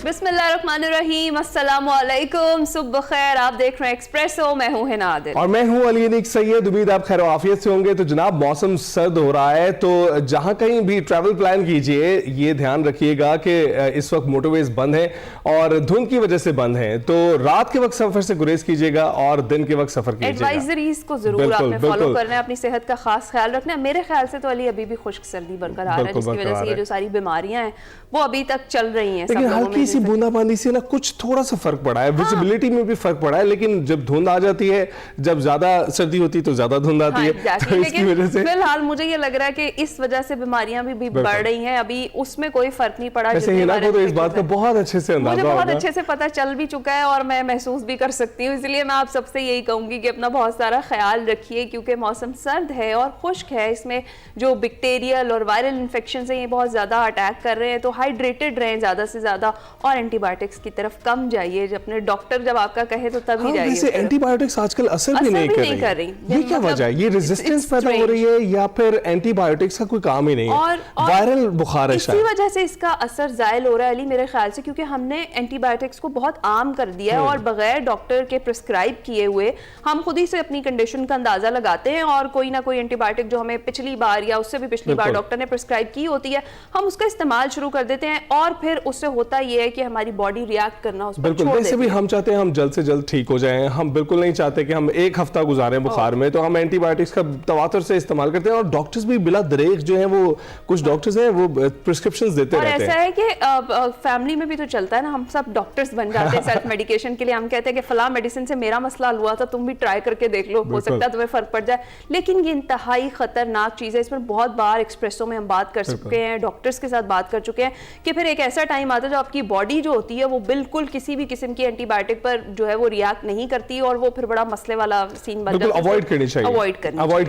बिस्मिल्लाहिर्रहमानिर्रहीम, अस्सलामु अलैकुम, सुबह खैर। आप देख रहे हैं एक्सप्रेसो, मैं हूं हिना आदिल और मैं हूं अलीनिक सैयद। उम्मीद आप खैर आफियत से होंगे। तो जनाब, मौसम सर्द हो रहा है, तो जहां कहीं भी ट्रैवल प्लान कीजिए ये ध्यान रखिएगा कि इस वक्त मोटरवेज बंद हैं और धुंध की वजह से बंद हैं, तो रात के वक्त सफर से गुरेज कीजिएगा और दिन के वक्त सफर कीजिएगा। एडवाइजरीज को जरूर आपने फॉलो करना है, अपनी सेहत का खास ख्याल रखना है। मेरे ख्याल से तो अली अभी भी खुश्क सर्दी बरकरार है, जिसकी वजह से ये जो सारी बीमारियां हैं वो अभी तक चल रही हैं। लेकिन हल्की सी बूंदाबांदी से ना कुछ थोड़ा सा फर्क पड़ा है, विजिबिलिटी में भी फर्क पड़ा है। लेकिन जब धुंध आ जाती है, जब ज्यादा सर्दी होती है तो ज्यादा धुंध आती है, तो इसकी वजह से फिलहाल मुझे ये लग रहा है कि इस वजह से बीमारियां भी बढ़ रही हैं। अभी उसमें कोई फर्क नहीं पड़ा। वैसे हिना को तो इस बात का बहुत अच्छे से अंदाजा मुझे बहुत अच्छे से पता चल भी चुका है और मैं महसूस भी कर सकती हूँ। इसलिए मैं आप सबसे यही कहूंगी कि अपना बहुत सारा ख्याल रखिए, क्योंकि मौसम सर्द है और खुश्क है। इसमें जो बैक्टीरियल और वायरल इन्फेक्शन है ये बहुत ज्यादा अटैक कर रहे हैं, तो हाइड्रेटेड रहें ज्यादा से ज्यादा और एंटीबायोटिक्स की तरफ कम जाइए। जब अपने डॉक्टर जब आपका कहे तो तभी जाइए। वैसे एंटीबायोटिक्स आजकल असर भी नहीं कर रही। ये क्या वजह है? ये रेजिस्टेंस पैदा हो रही है या फिर एंटीबायोटिक्स का कोई काम ही नहीं है? और वायरल बुखार है, इसी वजह से इसका असर जायल हो रहा है अली, मेरे ख्याल से, क्योंकि हमने एंटीबायोटिक्स को बहुत आम कर दिया है और बगैर डॉक्टर के प्रिस्क्राइब किए हुए हम खुद ही से अपनी कंडीशन का अंदाजा लगाते हैं और कोई ना कोई एंटीबायोटिक जो हमें पिछली बार या उससे भी पिछली बार डॉक्टर ने प्रिस्क्राइब की होती है, हम उसका इस्तेमाल शुरू कर देते हैं और फिर उससे होता यह है कि हमारी बॉडी रिएक्ट करना उस पर बिल्कुल। वैसे भी हम चाहते हैं हम जल्द से जल्द ठीक हो जाएं। हम बिल्कुल नहीं चाहते कि हम एक हफ्ता गुजारें बुखार में, तो हम एंटीबायोटिक्स का तवातुर से इस्तेमाल करते हैं और डॉक्टर्स भी बिला दरेक जो हैं, वो कुछ डॉक्टर्स हैं वो प्रिस्क्रिप्शंस देते रहते हैं। ऐसा है कि फैमिली में भी तो चलता है ना, हम सब डॉक्टर्स बन जाते हैं सेल्फ मेडिकेशन के लिए। हम कहते हैं कि फला मेडिसिन से मेरा मसला हल हुआ था, तुम भी ट्राई करके देख लो, हो सकता है तुम्हें फर्क पड़ जाए। लेकिन ये इंतहाई खतरनाक चीज है। इसमें बहुत बार एक्सप्रेसो में हम बात कर चुके हैं, डॉक्टर्स के साथ बात कर चुके हैं कि फिर एक ऐसा टाइम आता है जब आपकी बॉडी जो होती है वो बिल्कुल किसी भी किस्म की एंटीबायोटिक पर जो है वो रिएक्ट नहीं करती और वो फिर बड़ा मसले वाला सीन बन जाता है। अवॉइड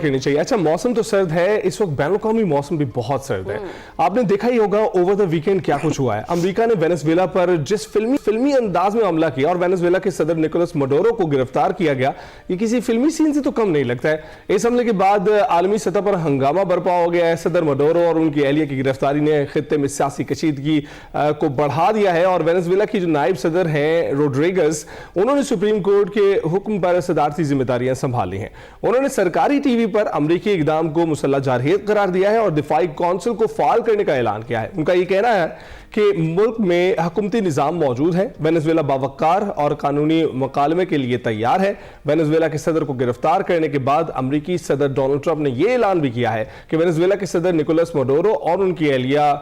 करनी चाहिए। अच्छा, मौसम तो सर्द है, इस वक्त बैनुल-अक़वामी मौसम भी बहुत सर्द है। आपने देखा ही होगा ओवर द वीकेंड क्या कुछ हुआ है। अमेरिका ने वेनेजुएला पर जिस फिल्मी अंदाज में हमला किया और वेनेजुएला के सदर निकोलस मडोरो को गिरफ्तार किया गया, ये किसी फिल्मी सीन से तो कम नहीं लगता है। इस हमले के बाद आलमी सतह पर हंगामा बर्पा हो गया है। सदर मडोरो और उनकी एहलिया की गिरफ्तारी ने खित्ते में सियासी कशीदगी को बढ़ा दिया है और वेनेजुएला की जो नायब सदर हैं रोड्रिगेज, उन्होंने सुप्रीम कोर्ट के हुक्म पर सदारती जिम्मेदारियां संभाली हैं। उन्होंने सरकारी टीवी पर अमेरिकी इकदाम को मुसल्लह जारहियत करार दिया है और दिफाई काउंसिल को फाल करने का ऐलान किया है। उनका यह कहना है कि मुल्क में हुकूमती निज़ाम मौजूद है, वेनेजुएला बावकार और कानूनी मुकालमे के लिए तैयार है। वेनेजुएला के सदर को गिरफ्तार करने के बाद अमेरिकी सदर डोनाल्ड ट्रंप ने यह ऐलान भी किया है कि वेनेजुएला के सदर निकोलस मडोरो और उनकी एहलिया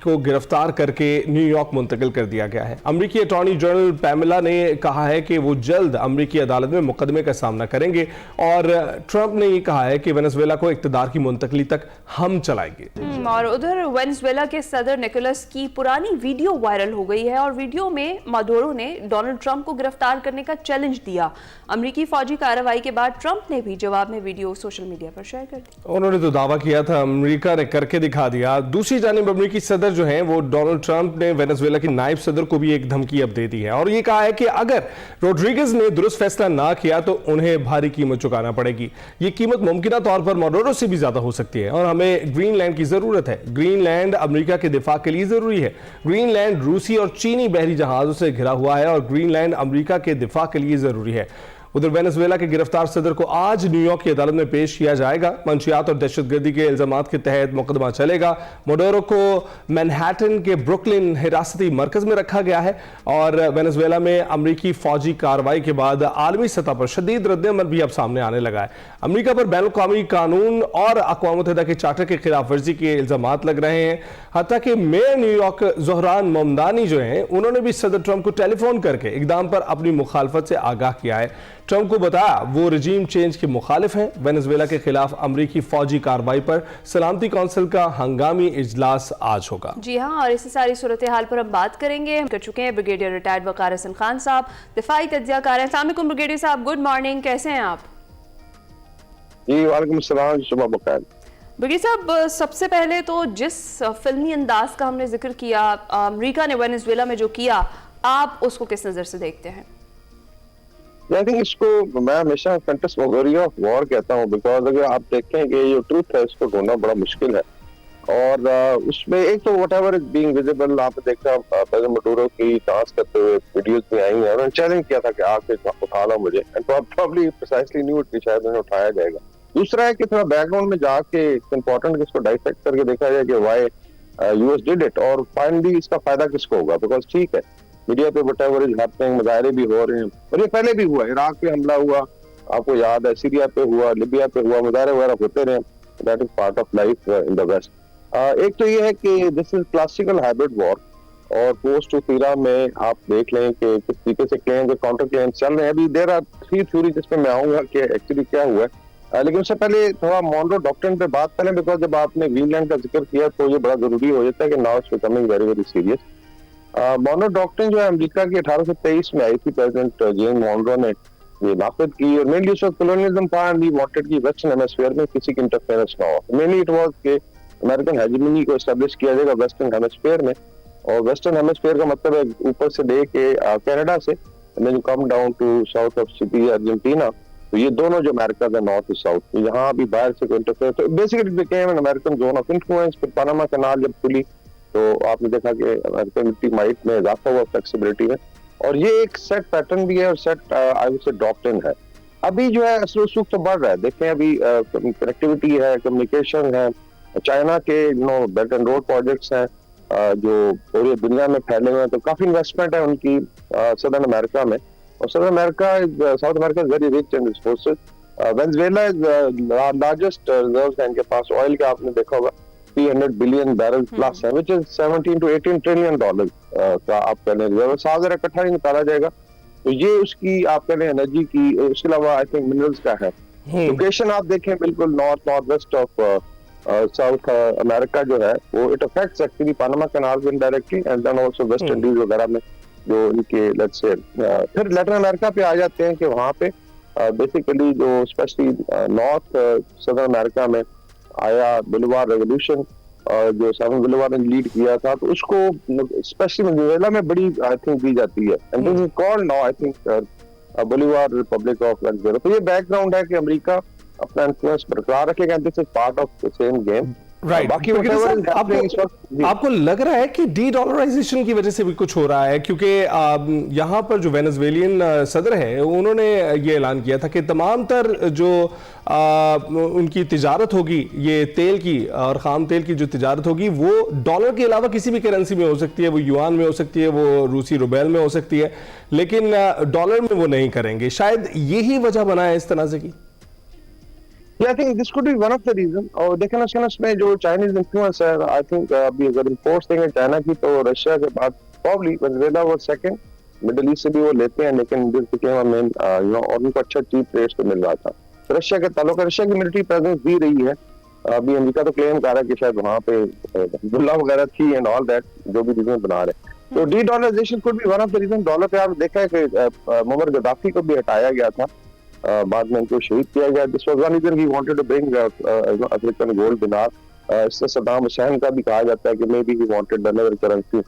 को गिरफ्तार करके न्यूयॉर्क मुंतकिल कर दिया गया है। अमेरिकी अटॉर्नी जनरल पैमेला ने कहा है कि वो जल्द अमेरिकी अदालत में मुकदमे का सामना करेंगे और ट्रंप ने यह कहा है कि वेनेजुएला को इक़्तिदार की मुंतकली तक हम चलाएंगे। और उधर वेनेजुएला के सदर निकोलस की पुरानी वीडियो वायरल हो गई है और वीडियो में मडोरो ने डोनाल्ड ट्रंप को गिरफ्तार करने का चैलेंज दिया। अमेरिकी फौजी कार्रवाई के बाद ट्रंप ने भी जवाब में वीडियो सोशल मीडिया पर शेयर कर दी। उन्होंने तो दावा किया था, अमेरिका ने करके दिखा दिया। दूसरी जानिब अमेरिकी सदर जो हैं वो डोनाल्ड ट्रंप ने वेनेजुएला की नायब सदर को भी एक धमकी अब दे दी है और ये कहा है कि अगर रोड्रिगेज ने दुरुस्त फैसला ना किया तो उन्हें भारी कीमत चुकाना पड़ेगी। ये कीमत मुमकिन तौर पर मडोरो से भी ज्यादा हो सकती है और हमें ग्रीनलैंड की जरूरत है। ग्रीनलैंड अमेरिका के दिफा के लिए जरूरी है। ग्रीनलैंड रूसी और चीनी बहरी जहाजों से घिरा हुआ है और ग्रीनलैंड अमेरिका के दिफा के लिए जरूरी है। उधर वेनेजुएला के गिरफ्तार सदर को आज न्यूयॉर्क की अदालत में पेश किया जाएगा। मंशियात और दहशतगर्दी के इल्जामात के तहत मुकदमा चलेगा। मडोरो को मैनहट्टन के ब्रुकलिन हिरासती मरकज में रखा गया है और वेनेजुएला में अमेरिकी फौजी कार्रवाई के बाद आलमी सतह पर शदीद रद्द-ए-अमल भी अब सामने आने लगा है। अमेरिका पर बैनुल-अक़वामी कानून और अक़वाम मुत्तहिदा के चार्टर के खिलाफ वर्जी के इल्जामात लग रहे हैं। हत्ता कि मेयर न्यूयॉर्क ज़ोहरान ममदानी जो हैं, उन्होंने भी सदर ट्रंप को टेलीफोन करके इक़दाम पर अपनी मुखालफत से आगाह किया है। ट्रंप को बताया वो रजीम चेंज के मुखालिफ हैं। वेनेजुएला के खिलाफ अमेरिकी फौजी कार्रवाई पर सलामती काउंसिल का हंगामी इजलास आज होगा। जी हाँ, और इसी सारी सूरत हाल पर हम बात करेंगे। हम कर चुके हैं ब्रिगेडियर रिटायर्ड वक़ार हसन खान साहब, दिफाई तज्ज़ियाकार हैं। अस्सलाम वालेकुम ब्रिगेडियर साहब, गुड मॉर्निंग, कैसे हैं आप? जी वालेकुम सलाम, सुबह बखैर। ब्रिगेडियर साहब, सबसे पहले तो जिस फिल्मी अंदाज का हमने जिक्र किया अमेरिका ने वेनेजुएला में जो किया, आप उसको किस नज़र से देखते हैं? आई थिंक इसको मैं हमेशा फैंटास्मैगोरिया ऑफ वॉर कहता हूँ, बिकॉज अगर आप देखें कि ये ट्रूथ है इसको ढूंढना बड़ा मुश्किल है। और उसमें एक तो what ever is being visible, आपने देखा प्रेसिडेंट मडूरो की डांस करते हुए वीडियोस भी आई हैं, उन्होंने चैलेंज किया था कि आके उठा लो मुझे, एंड प्रॉब्ली प्रिसाइसली न्यू कि शायद उन्हें उठाया जाएगा। दूसरा है कि थोड़ा बैकग्राउंड में जाके इट्स इंपॉर्टेंट कि इसको डाइसेक्ट करके देखा जाए कि व्हाई यूएस डिड इट, और फाइनली इसका फायदा किसको होगा। बिकॉज ठीक है, मीडिया पे वट एवर इज हैपनिंग, मुजाहरे भी हो रहे हैं, और ये पहले भी हुआ, इराक पे हमला हुआ, आपको याद है, सीरिया पे हुआ, लिबिया पे हुआ, मुजाहरे वगैरह होते रहे, that is part of life in the west. एक तो ये है कि this is classical hybrid war, और पोस्ट उफीरा में आप देख लें कि किस तरीके से क्लेम के काउंटर क्लेम चल रहे हैं। अभी देर आर 3 थ्योरी जिसमें मैं आऊंगा कि एक्चुअली क्या हुआ है, लेकिन उससे पहले थोड़ा मॉनरो डॉक्ट्रिन पे बात करें, बिकॉज जब आपने ग्रीनलैंड का जिक्र किया तो ये बड़ा जरूरी हो जाता है कि now it's becoming very very serious. Monroe doctrine जो है अमेरिका की 1823 में आई थी, प्रेसिडेंट जेम्स मॉनरो ने ये नाफिज की, और मेनली उस वक्त कॉलोनियलिज्म था एंड वी वांटेड कि वेस्टर्न हेमिस्फीयर में किसी की इंटरफेरेंस ना हो। मेनली इट वाज कि अमेरिकन हेजेमनी को एस्टेब्लिश किया जाएगा वेस्टर्न हेमिस्फीयर में, और वेस्टर्न हेमिस्फीयर का मतलब है ऊपर से लेके कनाडा से then you come down to south of city Argentina, तो ये दोनों जो अमेरिका का नॉर्थ और साउथ, तो यहाँ अभी बाहर से कोई इंटरफेयर, तो basically it became an American zone of influence. फिर पनामा कैनाल जब खुली तो आपने देखा कि अमेरिकन मिट्टी माइट में इजाफा हुआ फ्लेक्सिबिलिटी में, और ये एक सेट पैटर्न भी है और set I would say doctrine है। अभी जो है असलो सुख तो बढ़ रहा है, देखें अभी कनेक्टिविटी है, कम्युनिकेशन है, चाइना के बेल्ट एंड रोड प्रोजेक्ट्स हैं जो पूरी दुनिया में फैले हुए हैं, तो काफी इन्वेस्टमेंट है उनकी सदर्न अमेरिका में, और southern America south America is very rich in resources. Venezuela is largest reserves हैं इनके पास ऑयल के, आपने देखा होगा 300 बिलियन बैरल प्लस है, which is 17 to 18 trillion dollar का आप कह लें रिजर्व, साल इकट्ठा नहीं निकाला जाएगा, तो ये उसकी आप कह लें एनर्जी की। उसके अलावा आई थिंक मिनरल्स का है। लोकेशन आप देखें बिल्कुल north west of South America जो है वो it affects actually Panama Canal indirectly and then also West Indies वगैरह में जो इनके लेट्स से। फिर लैटिन अमेरिका पे आ जाते हैं कि वहाँ पे बेसिकली जो स्पेशली नॉर्थ सदर्न अमेरिका में आया बोलिवार रेवोल्यूशन, जो साइमन बोलिवार ने लीड किया था, तो उसको स्पेशली वेनेजुएला में बड़ी आई थिंक दी जाती है, and this is called now I think Bolivar Republic of Venezuela. तो ये बैकग्राउंड है कि अमेरिका अपना इन्फ्लुएंस बरकरार रखेगा, this is part of the same game. Right, बाकी आपको लग रहा है कि डी डॉलराइजेशन की वजह से भी कुछ हो रहा है, क्योंकि यहाँ पर जो वेनेजुएलियन सदर है उन्होंने ये ऐलान किया था कि तमाम तर जो उनकी तिजारत होगी, ये तेल की और खाम तेल की जो तिजारत होगी वो डॉलर के अलावा किसी भी करेंसी में हो सकती है, वो युआन में हो सकती है, वो रूसी रुबेल में हो सकती है, लेकिन डॉलर में वो नहीं करेंगे। शायद यही वजह बना है इस तनाज़े की। Yeah, I think this could be one of the reason। और देखें ना इसमें जो चाइनीज इन्फ्लुएंस है, आई थिंक अभी अगर इंपोर्ट्स देंगे चाइना की तो रशिया के बाद प्रॉब्ली वेनेजुएला वो सेकंड, मिडिल ईस्ट से भी वो लेते हैं, लेकिन दिस बिकेम अ मेन और उनको अच्छा चीप रेट पे मिल रहा था। रशिया के ताल्लुक, रशिया की मिलिट्री प्रेजेंस भी रही है, अभी अमेरिका तो क्लेम कर रहा है कि शायद वहाँ पे हिजबुल्ला वगैरह थी एंड ऑल दैट, जो भी रीजन बना रहे हैं। तो de dollarisation could be one of the reason. Dollar पे आप देखा है कि मुअम्मर गद्दाफी को भी हटाया गया था, बाद में उनको शहीद किया गया। This was one reason he wanted to bring African gold dinar. इससे सद्दाम हुसैन का भी कहा जाता है कि may be he wanted another currency.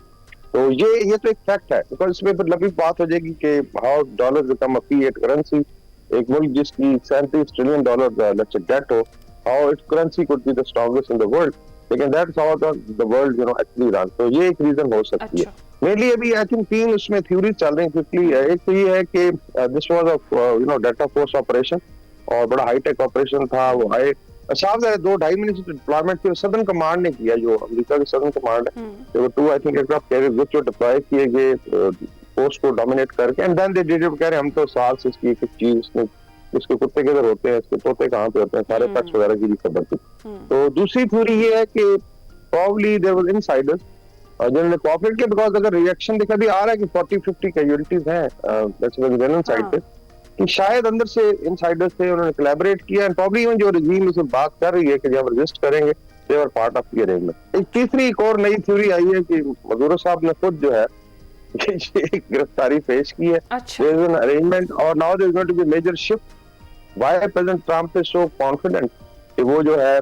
तो ये तो एक फैक्ट है, बिकॉज इसमें फिर लंबी बात हो जाएगी कि how dollar become a fiat currency. एक मुल्क जिसकी 37 trillion dollar let's say debt हो, how its currency could be the strongest in the world, लेकिन that's how the world actually run. तो ये एक रीजन हो सकती है। मेनली अभी आई थिंक 3 उसमें थ्योरी चल रही क्विकली। एक तो ये है कि this was a delta force operation, और बड़ा हाईटेक ऑपरेशन था। वो आए साफ है 2-2.5 महीने से डिप्लॉयमेंट थी, सदर्न कमांड ने किया, जो अमेरिका की सदर्न कमांड है। तो 2 I think aircraft carrier which जो डिप्लॉय किए गए पोस्ट को डोमिनेट करके, and then they did it, कह रहे हम तो साल से इसकी एक चीज, इसके कुत्ते किधर होते हैं, इसके तोते कहाँ पे होते हैं, सारे फैक्ट्स वगैरह की भी खबर थी। तो दूसरी थ्योरी ये है कि प्रॉब्ली देयर वाज इनसाइडर्स जिन्होंने कोऑपरेट किया, बिकॉज अगर रिएक्शन देखा भी आ रहा है कि 40-50 कैजुअलिटीज हैं वेनेजुएलन साइड पे, कि शायद अंदर से इनसाइडर्स थे, उन्होंने कोलैबोरेट किया, एंड प्रॉब्ली इवन जो रजीम इसे बात कर रही है कि जब रेजिस्ट करेंगे they were part of the arrangement. एक तीसरी एक और नई थ्योरी आई है कि मदूरो साहब ने खुद जो है ये गिरफ्तारी पेश की है, देयर इज एन अरेंजमेंट और now there is going to be major shift. Why President Trump is so confident कि वो जो है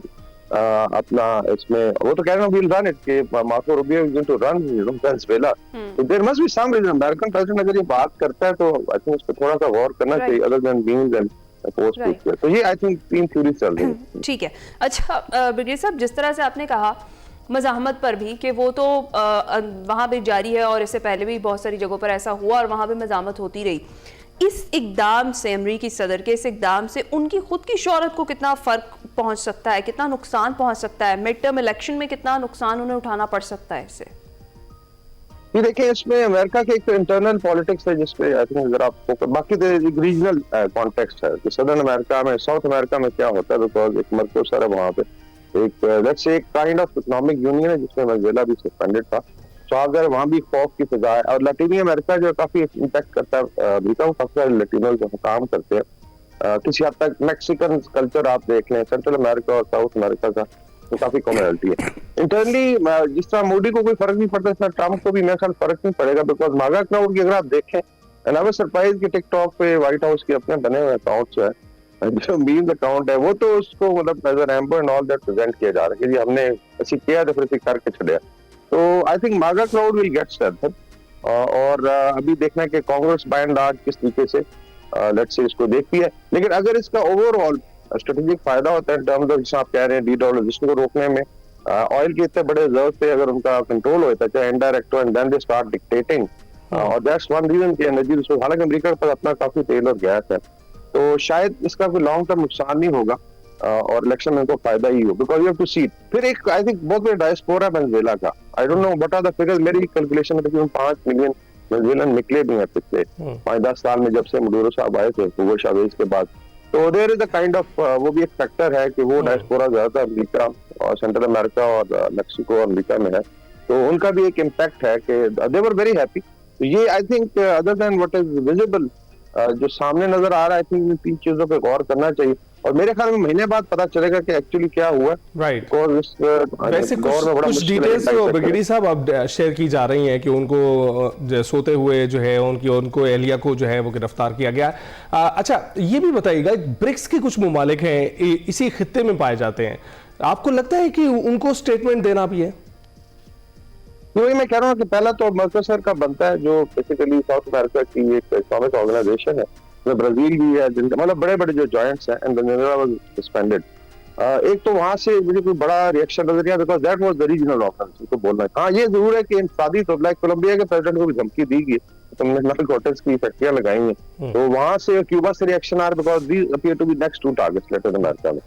अपना इसमें, वो तो कह रहे हैं विल रन इट, कि Marco Rubio is going to run Venezuela. तो there must be some reason. American president अगर ये बात करता है तो आई थिंक उस पर थोड़ा सा गौर करना चाहिए, other than being and post. तो ये आई थिंक 3 थ्योरीज चल रही हैं। ठीक है। अच्छा ब्रिगेडियर साहब, जिस तरह से आपने कहा मज़ाहमत पर भी कि वो तो वहाँ भी जारी है और इससे पहले भी बहुत सारी जगहों पर ऐसा हुआ और वहाँ भी मज़ाहमत होती रही। इस इक़दाम से, अमरीकी सदर के इस इक़दाम से उनकी खुद की शोहरत को कितना फ़र्क पहुँच सकता है, कितना नुकसान पहुँच सकता है, मिड टर्म इलेक्शन में कितना नुकसान उन्हें उठाना पड़ सकता है इससे? ये देखिए, इसमें अमेरिका के एक इंटरनल पॉलिटिक्स है जिसपे आई थिंक अगर आपको, बाकी तो एक रीजनल कॉन्टेक्स्ट है कि सदर्न अमेरिका में, साउथ अमेरिका में क्या होता है, बिकॉज एक मर्कोसर है वहाँ पे, एक लेट्स से एक काइंड ऑफ इकोनॉमिक यूनियन है जिसमें वेनेजुएला भी सस्पेंडेड था। तो अगर वहाँ भी खौफ की फिजा है, और लैटिनी अमेरिका जो काफी इम्पैक्ट करता है अमेरिका को, काफी सारे लैटिनोज जो काम करते हैं, किसी हद तक मैक्सिकन कल्चर आप देख लें, सेंट्रल अमेरिका और साउथ अमेरिका का तो काफी कॉमनलिटी है। इंटरनली जिस तरह मोदी को कोई फर्क नहीं पड़ता, इस तरह ट्रम्प को भी मेरे ख्याल फर्क नहीं पड़ेगा, बिकॉज मागा क्राउड की अगर आप देखें, एंड आई वाज सरप्राइज कि टिकटॉक पे व्हाइट हाउस के अपने बने हुए अकाउंट्स है, जो मीम्स अकाउंट है, वो तो उसको मतलब as an ember and all that present किया जा रहा है कि जी हमने ऐसी किया तो फिर ऐसे करके छड़िया। तो आई थिंक मागा क्राउड विल गेट स्ट्रेंथन, और अभी देखना है कि कांग्रेस बाय एंड लार्ज किस तरीके से लेट्स से इसको देखती है। लेकिन अगर इसका ओवरऑल स्ट्रेटेजिक फायदा होता है इन टर्म्स ऑफ, जैसे आप कह रहे हैं, डीडॉलराइजेशन को रोकने में, ऑयल के इतने बड़े रिजर्व पे अगर उनका कंट्रोल होता है, चाहे इनडायरेक्ट हो, and then they start dictating, और दैट्स वन रीजन कि एनर्जी रिसोर्स, हालांकि अमेरिका के पास अपना काफी तेल और गैस है, तो शायद इसका कोई लॉन्ग टर्म नुकसान नहीं होगा, और इलेक्शन में इनको फायदा ही हो, बिकॉज यू हैव टू सी। फिर एक आई थिंक बहुत बड़ा डायस्पोरा है वेनेजुएला का, I don't know what are the figures, मेरी कैलकुलेशन में तकरीबन 5 मिलियन वेनेजुएलन निकले भी हैं पिछले 5-10 साल में, जब से मडूरो साहब आए थे हुगो चावेज के बाद। तो there is a kind of, वो भी एक फैक्टर है कि वो डायस्पोरा ज्यादा अमेरिका और सेंट्रल अमेरिका और मैक्सिको और अमेरिका में है, तो उनका भी एक इम्पैक्ट है कि दे वर वेरी हैप्पी। तो ये I think other than what is visible, जो सामने नजर आ रहा है, आई थिंक इन 3 चीजों पे गौर करना चाहिए, और मेरे ख्याल में महीने बाद पता चलेगा कि एक्चुअली क्या हुआ। राइट। वैसे कुछ डिटेल्स ब्रिगेडियर साहब अब शेयर की जा रही हैं कि उनको सोते हुए जो है उनको एहलिया को जो है वो गिरफ्तार किया गया। अच्छा, ये भी बताइएगा, ब्रिक्स के कुछ ममालिक हैं इसी खित्ते में पाए जाते हैं, आपको लगता है कि उनको स्टेटमेंट देना भी है? वही मैं कह रहा हूँ कि पहला तो मर्कोसर का बनता है, जो बेसिकली साउथ अमेरिका की एक इकोनॉमिक ऑर्गेनाइजेशन है, तो ब्राजील भी है, जिनका मतलब बड़े बड़े जो जॉइंट्स हैं, एंड वेनेजुएला वाज सस्पेंडेड। एक तो वहां से मुझे कोई बड़ा रिएक्शन नजर आया, because that was the regional offence, तो बोलना है। हाँ, ये जरूर है कि इंसादी तो लाइक कोलंबिया के प्रेसिडेंट को भी धमकी दी गई, तुमने नारकोटिक्स की फैक्ट्रियां लगाई हैं, तो वहां से क्यूबा से रिएक्शन आ रहा है, because these appear to be next 2 targets Latin America में।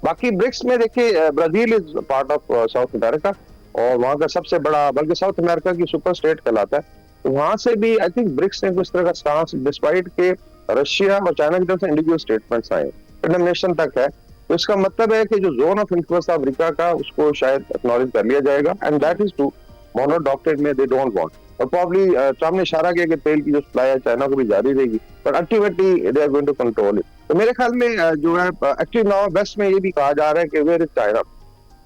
बाकी ब्रिक्स में देखिए, Brazil is part of South America, और वहाँ का सबसे बड़ा, बल्कि साउथ अमेरिका की सुपर स्टेट कहलाता है, तो वहां से भी आई थिंक ब्रिक्स ने कुछ तरह का स्टांस, डिस्पाइट के रशिया और चाइना की तरफ से इंडिविजुअल स्टेटमेंट्स आए, कंडेमनेशन तक है, तो इसका मतलब है कि जो जोन ऑफ इन्फ्लुएंस अमेरिका का, उसको शायद एक्नॉलेज कर लिया जाएगा, and that is to Monroe doctrine में दे डोंट वांट, और प्रॉब्ली ट्रम्प ने इशारा किया कि तेल की जो सप्लाई है चाइना को भी जारी रहेगी, but ultimately they are going to control it. तो मेरे ख्याल में जो है एक्चुअली नाउ वेस्ट में ये भी कहा जा रहा है कि where is China,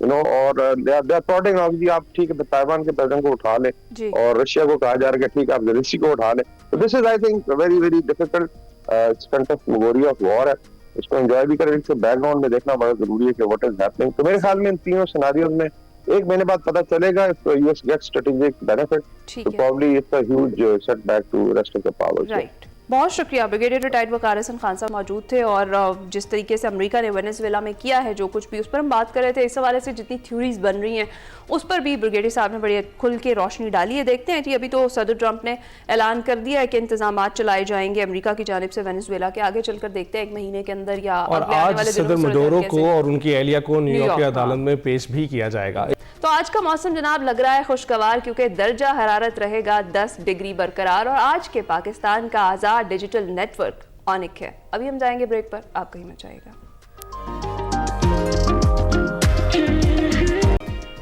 you know, और दे आर प्लॉटिंग, ऑब्वियसली आप ठीक है ताइवान के प्रेसिडेंट को उठा ले, और रशिया को कहा जा रहा है कि ठीक है आप जेलेंस्की को उठा ले, तो this is I think very very difficult phantasmagoria of war है, इसको एंजॉय भी करें, इसके बैकग्राउंड में देखना बड़ा जरूरी है कि व्हाट इज हैपनिंग। तो मेरे ख्याल में इन तीनों सिनेरियोज में 1 महीने बाद पता चलेगा, if US gets strategic benefit, तो probably it's a huge setback to rest of the powers. Right, बहुत शुक्रिया। ब्रिगेडियर रिटायर्ड वकार हसन खान साहब मौजूद थे, और जिस तरीके से अमेरिका ने वेनेजुएला में किया है जो कुछ भी, उस पर हम बात कर रहे थे। इस हवाले से जितनी थ्योरीज बन रही हैं उस पर भी ब्रिगेडियर साहब ने बड़ी खुल के रोशनी डाली है। देखते हैं कि अभी तो सदर ट्रंप ने ऐलान कर दिया है कि इंतजामात चलाए जाएंगे अमेरिका की जानिब से वेनेजुएला के, आगे चलकर देखते हैं 1 महीने के अंदर या और आज सदर मडूरो को और उनकी एहलिया को न्यूयॉर्क की अदालत में पेश भी किया जाएगा। तो आज का मौसम जनाब लग रहा है खुशगवार, क्योंकि दर्जा हरारत रहेगा 10 डिग्री बरकरार, और आज के पाकिस्तान का आज़ाद डिजिटल नेटवर्क ऑनिक है। अभी हम जाएंगे ब्रेक पर, आप कहीं मत जाइएगा।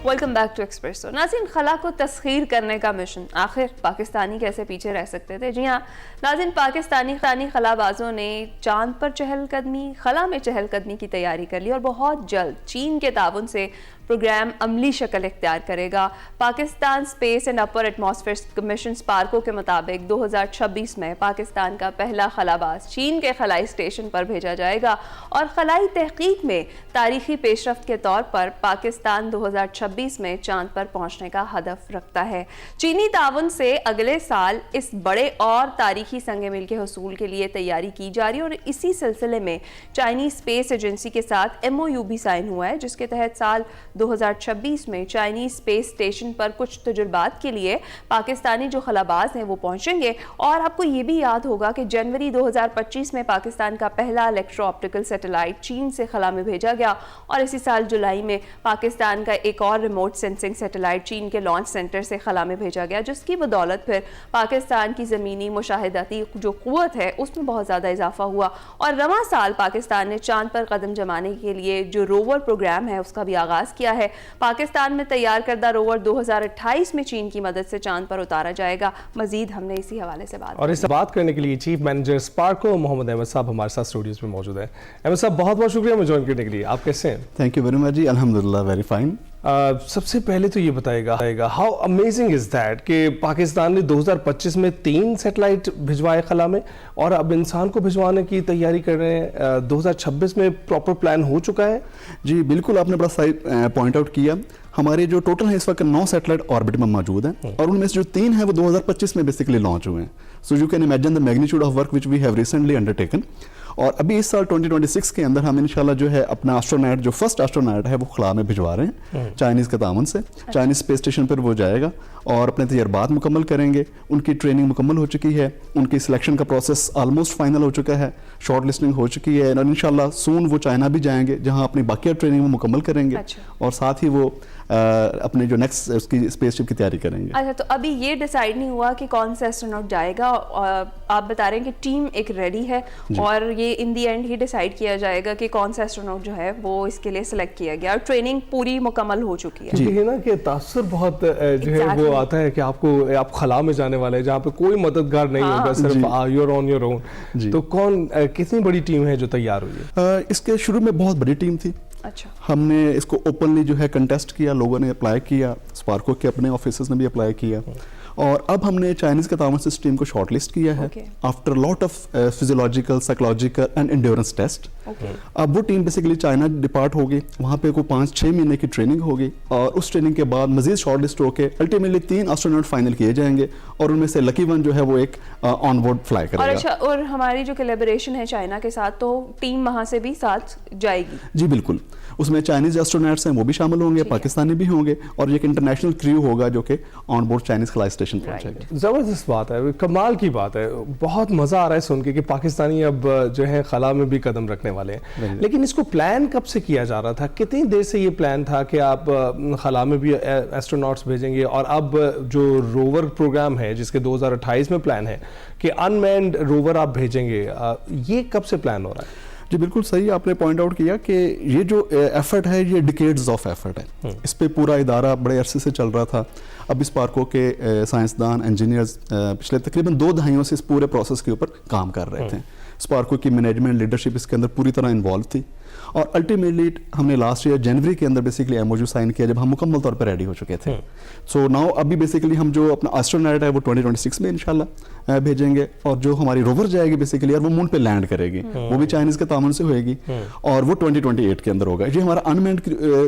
Welcome back to Expresso. नाज़रीन, खला को तस्खीर करने का मिशन, आखिर पाकिस्तानी कैसे पीछे रह सकते थे? जी हाँ नाज़रीन, पाकिस्तानी खलाबाजों ने चांद पर चहलकदमी, खला में चहलकदमी की तैयारी कर ली, और बहुत जल्द चीन के ताउन से प्रोग्राम अमली शक्ल इख्तियार करेगा। Pakistan space and upper atmosphere mission Sparco के मुताबिक 2026 में पाकिस्तान का पहला खलाबाज चीन के खलाई स्टेशन पर भेजा जाएगा, और खलाई तहकीक में तारीखी पेशरफ्त के तौर पर पाकिस्तान 2026 2026 में चांद पर पहुंचने का हदफ रखता है। चीनी ताउन से अगले साल इस बड़े और तारीखी संग मील के हसूल के लिए तैयारी की जा रही है और इसी सिलसिले में चाइनीज स्पेस एजेंसी के साथ MOU भी साइन हुआ है, जिसके तहत साल 2026 में चाइनीज स्पेस स्टेशन पर कुछ तजुर्बात के लिए पाकिस्तानी जो खलाबाज हैं वो पहुंचेंगे। और आपको ये भी याद होगा कि जनवरी 2025 में पाकिस्तान का पहला इलेक्ट्रो ऑप्टिकल सैटेलाइट चीन से खला में भेजा गया और इसी साल जुलाई में पाकिस्तान का एक और रिमोट सेंसिंग सैटेलाइट चीन के लॉन्च सेंटर से खला में भेजा गया, जिसकी बदौलत फिर पाकिस्तान की ज़मीनी मुशाहिदाती जो क़ुव्वत है उसमें बहुत ज़्यादा इजाफा हुआ। और रवां साल पाकिस्तान ने चांद पर कदम जमाने के लिए जो रोवर प्रोग्राम है उसका भी आगाज़ किया है। पाकिस्तान में तैयार करदा रोवर 2028 में चीन की मदद से चांद पर उतारा जाएगा। मजीद हमने इसी हवाले से बात और इस बात करने के लिए चीफ मैनेजर स्पार्को मोहम्मद अहमद साहब हमारे साथ स्टूडियोज में मौजूद है। अहमद साहब बहुत बहुत शुक्रिया मुझे ज्वाइन करने के लिए। आप कैसे हैं? थैंक यू वेरी मच जी, अल्हम्दुलिल्लाह वेरी फाइन। सबसे पहले तो ये बताएगा हाउ अमेजिंग इज दैट कि पाकिस्तान ने 2025 में 3 सैटेलाइट भिजवाए खला में और अब इंसान को भिजवाने की तैयारी कर रहे हैं। 2026 में प्रॉपर प्लान हो चुका है? जी बिल्कुल, आपने बड़ा सही पॉइंट आउट किया। हमारे जो टोटल है इस वक्त 9 सैटेलाइट ऑर्बिट में मौजूद हैं और उनमें से जो 3 हैं वो 2025 में बेसिकली लॉन्च हुए हैं। So you can imagine the magnitude of work which we have recently undertaken. और अभी इस साल 2026 के अंदर हम इंशाल्लाह जो है अपना एस्ट्रोनॉट जो फर्स्ट एस्ट्रोनॉट है वो खला में भिजवा रहे हैं चाइनीज़ के तावन से। चाइनीज़ स्पेस स्टेशन पर वो जाएगा और अपने तजर्बात मुकम्मल करेंगे। उनकी ट्रेनिंग मुकम्मल हो चुकी है, उनकी सिलेक्शन का प्रोसेस ऑलमोस्ट फाइनल हो चुका है, शॉर्ट लिस्टिंग हो चुकी है और इंशाल्लाह सून वो चाइना भी जाएंगे जहां अपनी बाकी ट्रेनिंग में मुकम्मल करेंगे। और साथ ही वो अपने जो नेक्स्ट उसकी स्पेसशिप की तैयारी करेंगे। अच्छा, तो अभी ये डिसाइड नहीं हुआ कि कौन सा एस्ट्रोनॉट जाएगा। आप बता रहे हैं कि टीम एक रेडी है और ये इन दी एंड ही डिसाइड किया जाएगा कि कौन सा एस्ट्रोनॉट जो है वो इसके लिए सिलेक्ट किया गया और ट्रेनिंग पूरी मुकम्मल हो चुकी है। जी है ना कि तासुर बहुत जो है वो आता है कि आप खला में जाने वाले हैं जहाँ पे कोई मददगार नहीं होगा, सिर्फ यूर ऑन योर ओन। तो कौन कितनी बड़ी टीम है जो तैयार हुई है? इसके शुरू में बहुत बड़ी टीम थी। अच्छा, हमने इसको ओपनली जो है कंटेस्ट किया, लोगों ने अप्लाई किया, स्पार्को के अपने ऑफिसर्स ने भी अप्लाई किया और अब हमने चाइनीज के तावन से इस टीम को शॉर्टलिस्ट किया है after lot of physiological, psychological and endurance test. अब वो टीम बेसिकली चाइना डिपार्ट होगी, वहाँ पे कोई 5-6 महीने की ट्रेनिंग होगी और उस ट्रेनिंग के बाद मजीद शॉर्टलिस्ट होकर अल्टीमेटली 3 एस्ट्रोनॉट फाइनल किए जाएंगे और उनमें से लकी वन जो है वो एक ऑन बोर्ड फ्लाई करेगा। और अच्छा, और हमारी जो कोलैबोरेशन है चाइना के साथ, तो टीम वहाँ से भी साथ जाएगी? जी बिल्कुल, उसमें चाइनीज एस्ट्रोनॉट्स हैं वो भी शामिल होंगे, पाकिस्तानी भी होंगे और एक इंटरनेशनल क्रू होगा जो कि ऑन बोर्ड चाइनीज खलाई स्टेशन पहुंचेगा। जबरदस्त बात है, कमाल की बात है। बहुत मजा आ रहा है सुन के कि पाकिस्तानी अब जो है खला में भी कदम रखने वाले हैं। लेकिन इसको प्लान कब से किया जा रहा था? कितनी देर से ये प्लान था कि आप खला में भी एस्ट्रोनॉट्स भेजेंगे और अब जो रोवर प्रोग्राम है जिसके 2028 में प्लान है कि अनमैन्ड रोवर आप भेजेंगे, ये कब से प्लान हो रहा है? जी बिल्कुल सही आपने पॉइंट आउट किया कि ये जो एफर्ट है ये डिकेड्स ऑफ एफर्ट है। इस पे पूरा इदारा बड़े अरसे से चल रहा था। अब स्पार्को के साइंसदान, इंजीनियर्स पिछले तकरीबन 2 दहाइयों से इस पूरे प्रोसेस के ऊपर काम कर रहे थे। स्पार्को की मैनेजमेंट, लीडरशिप इसके अंदर पूरी तरह इन्वॉल्व थी और अल्टीमेटली हमने लास्ट ईयर जनवरी के अंदर बेसिकली MOU साइन किया जब हम मुकम्मल तौर पर रेडी हो चुके थे। सो नाउ अभी बेसिकली हम जो अपना एस्ट्रोनॉट है वो 2026 में इंशाल्लाह भेजेंगे और जो हमारी रोवर जाएगी बेसिकली और वो मून पे लैंड करेगी, वो भी चाइनीज के तामन से होएगी और वो 2028 के अंदर होगा। ये हमारा अनमैन्ड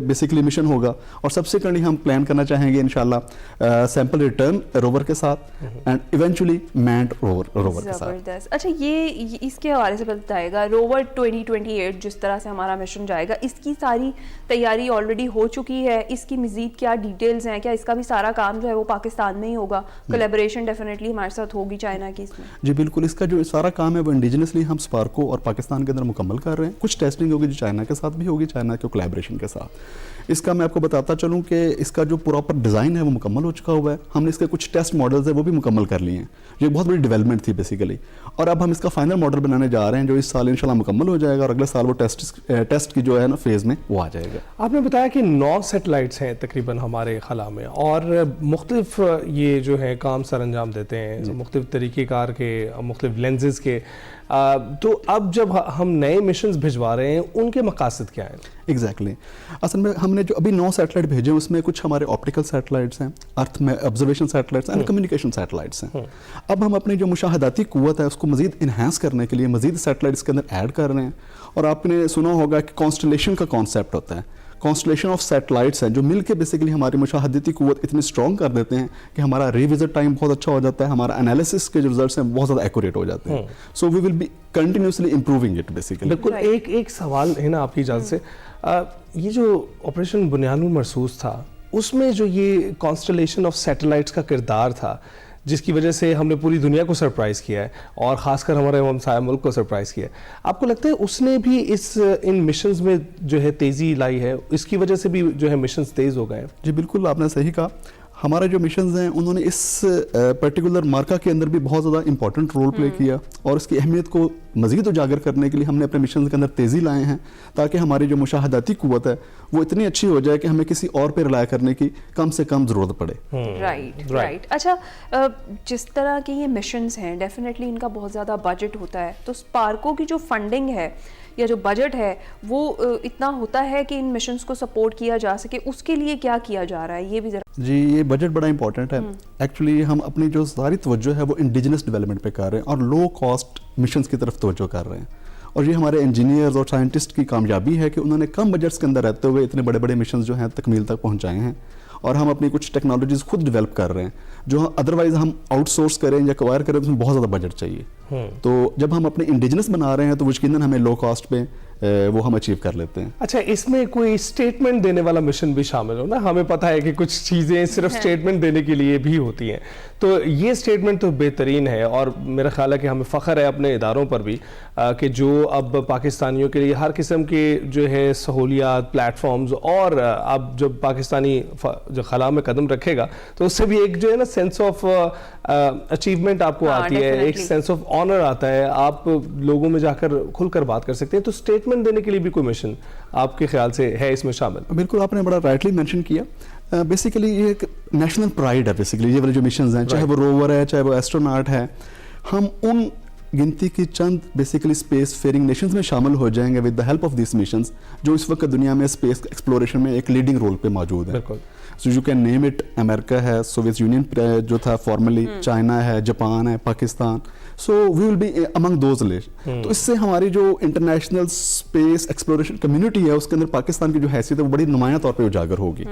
बेसिकली मिशन होगा और सबसेक्वेंटली हम प्लान करना चाहेंगे इंशाल्लाह सैंपल रिटर्न रोवर के साथ एंड इवेंचुअली मैन्ड रोवर के साथ। अच्छा, ये इसके हवाले से बताएगा, रोवर 2028 जिस तरह से हमारा मिशन जाएगा, इसकी सारी तैयारी ऑलरेडी हो चुकी है? इसकी मजीद क्या डिटेल्स हैं? क्या इसका भी सारा काम जो है वो पाकिस्तान में ही होगा? कोलैबोरेशन डेफिनेटली हमारे साथ होगी चाइना की इसमें? जी बिल्कुल, इसका जो सारा काम है वो इंडिजिनसली हम स्पार्को और पाकिस्तान के अंदर मुकम्मल कर रहे हैं। कुछ टेस्टिंग होगी जो चाइना के साथ भी होगी, चाइना के कोलैबोरेशन के साथ। इसका मैं आपको बताता चलूँ कि इसका जो प्रॉपर डिज़ाइन है वो मुकम्मल हो चुका हुआ है। हमने इसके कुछ टेस्ट मॉडल्स है वो भी मुकम्मल कर लिए हैं। ये बहुत बड़ी डेवलपमेंट थी बेसिकली और अब हम इसका फाइनल मॉडल बनाने जा रहे हैं जो इस साल इंशाल्लाह मुकम्मल हो जाएगा और अगले साल वो टेस्ट की जो है ना फेज में वो आ जाएगा। आपने बताया कि 9 सैटेलाइट्स हैं तकरीबन हमारे खला में और मुख्तलिफ ये जो है काम सर अंजाम देते हैं, मुख्तलिफ तरीक़ेकार के, मुख्तलिफ लेंसेज के। तो अब जब हम नए मिशंस भिजवा रहे हैं उनके मकासद क्या हैं? एग्जैक्टली असल में हमने जो अभी 9 सैटेलाइट भेजे उसमें कुछ हमारे ऑप्टिकल सैटेलाइट्स हैं, अर्थ में observation satellites and communication satellites हैं। अब हम अपनी जो मुशाहदाती कुव्वत है उसको मजीद इन्हांस करने के लिए मजीद सैटेलाइट्स के अंदर ऐड कर रहे हैं और आपने सुना होगा कि कॉन्स्टलेशन का कॉन्सेप्ट होता है। कॉन्स्टलेशन ऑफ सैटेलाइट्स हैं जो मिल के बेसिकली हमारी मुशाहदती क़ुव्वत इतनी स्ट्रॉन्ग कर देते हैं कि हमारा रिविजिट टाइम बहुत अच्छा हो जाता है, हमारा एनालिसिस के जो रिजल्ट्स हैं बहुत ज़्यादा एक्यूरेट हो जाते हैं। So we will be continuously improving it basically. बिल्कुल। एक सवाल है ना आपकी इजाज़त से, ये जो ऑपरेशन बुनियानुल मरसूस था उसमें जो ये कॉन्स्टलेशन ऑफ सैटेलाइट्स का किरदार था जिसकी वजह से हमने पूरी दुनिया को सरप्राइज़ किया है और ख़ासकर हमारे हमसाया मुल्क को सरप्राइज़ किया है, आपको लगता है उसने भी इन मिशंस में जो है तेज़ी लाई है, इसकी वजह से भी जो है मिशंस तेज़ हो गए? जी बिल्कुल, आपने सही कहा। हमारे जो मिशंस हैं उन्होंने इस पर्टिकुलर मार्का के अंदर भी बहुत ज़्यादा इंपॉर्टेंट रोल प्ले किया और इसकी अहमियत को मज़ीद उजागर करने के लिए हमने अपने मिशन के अंदर तेज़ी लाए हैं ताकि हमारी जो मुशाहदाती क़ुव्वत है वो इतनी अच्छी हो जाए कि हमें किसी और पे रिलाय करने की कम से कम ज़रूरत पड़े। राइट। अच्छा, जिस तरह के ये मिशंस हैं डेफिनेटली इनका बहुत ज़्यादा बजट होता है, तो स्पार्को की जो फंडिंग है या जो बजट है वो इतना होता है कि इन मिशंस को सपोर्ट किया जा सके, उसके लिए क्या किया जा रहा है ये भी जरा? जी, ये बजट बड़ा इंपॉर्टेंट है। एक्चुअली हम अपनी जो सारी तवज्जो है वो इंडिजिनस डेवलपमेंट पे कर रहे हैं और लो कॉस्ट मिशंस की तरफ तवज्जो कर रहे हैं और ये हमारे इंजीनियर्स और साइंटिस्ट की कामयाबी है कि उन्होंने कम बजट्स के अंदर रहते हुए इतने बड़े बड़े मिशंस जो हैं तकमील तक पहुँचाए हैं और हम अपनी कुछ टेक्नोलॉजीज खुद डेवलप कर रहे हैं जो अदरवाइज हम आउटसोर्स करें या एक्वायर करें तो उसमें बहुत ज़्यादा बजट चाहिए। तो जब हम अपने इंडिजिनस बना रहे हैं तो यकीनन हमें लो कॉस्ट पे वो हम अचीव कर लेते हैं। अच्छा, इसमें कोई स्टेटमेंट देने वाला मिशन भी शामिल हो ना? हमें पता है कि कुछ चीज़ें सिर्फ स्टेटमेंट देने के लिए भी होती हैं, तो ये स्टेटमेंट तो बेहतरीन है और मेरा ख्याल है कि हमें फ़ख्र है अपने इदारों पर भी कि जो अब पाकिस्तानियों के लिए हर किस्म के जो है सहूलियात, प्लेटफॉर्म्स और अब जब पाकिस्तानी जो खला में कदम रखेगा तो उससे भी एक जो है ना सेंस ऑफ अचीवमेंट आपको आती है, एक सेंस ऑफ ऑनर आता है, आप लोगों में जाकर खुलकर बात कर सकते हैं। तो स्टेटमेंट देने के लिए भी कोई मिशन आपके ख्याल से है इसमें शामिल? बिल्कुल, आपने बड़ा राइटली मेंशन किया। बेसिकली ये एक नेशनल प्राइड है बेसिकली ये वाले जो मिशंस हैं, चाहे वो रोवर है चाहे वो एस्ट्रोनॉट है, हम उन गिनती की चंद बेसिकली स्पेस फेयरिंग नेशंस में शामिल हो जाएंगे with the help of this missions जो इस वक्त दुनिया में स्पेस एक्सप्लोरेशन में एक लीडिंग रोल पे मौजूद है। So you can name it, America है, सोवियत यूनियन जो था फॉर्मली, चाइना है, जापान है, Pakistan, so we will be among those list. तो इससे हमारी जो इंटरनेशनल स्पेस एक्सप्लोरेशन कम्युनिटी है उसके अंदर पाकिस्तान की जो हैसियत है वो बड़ी नुमायां तौर पे उजागर होगी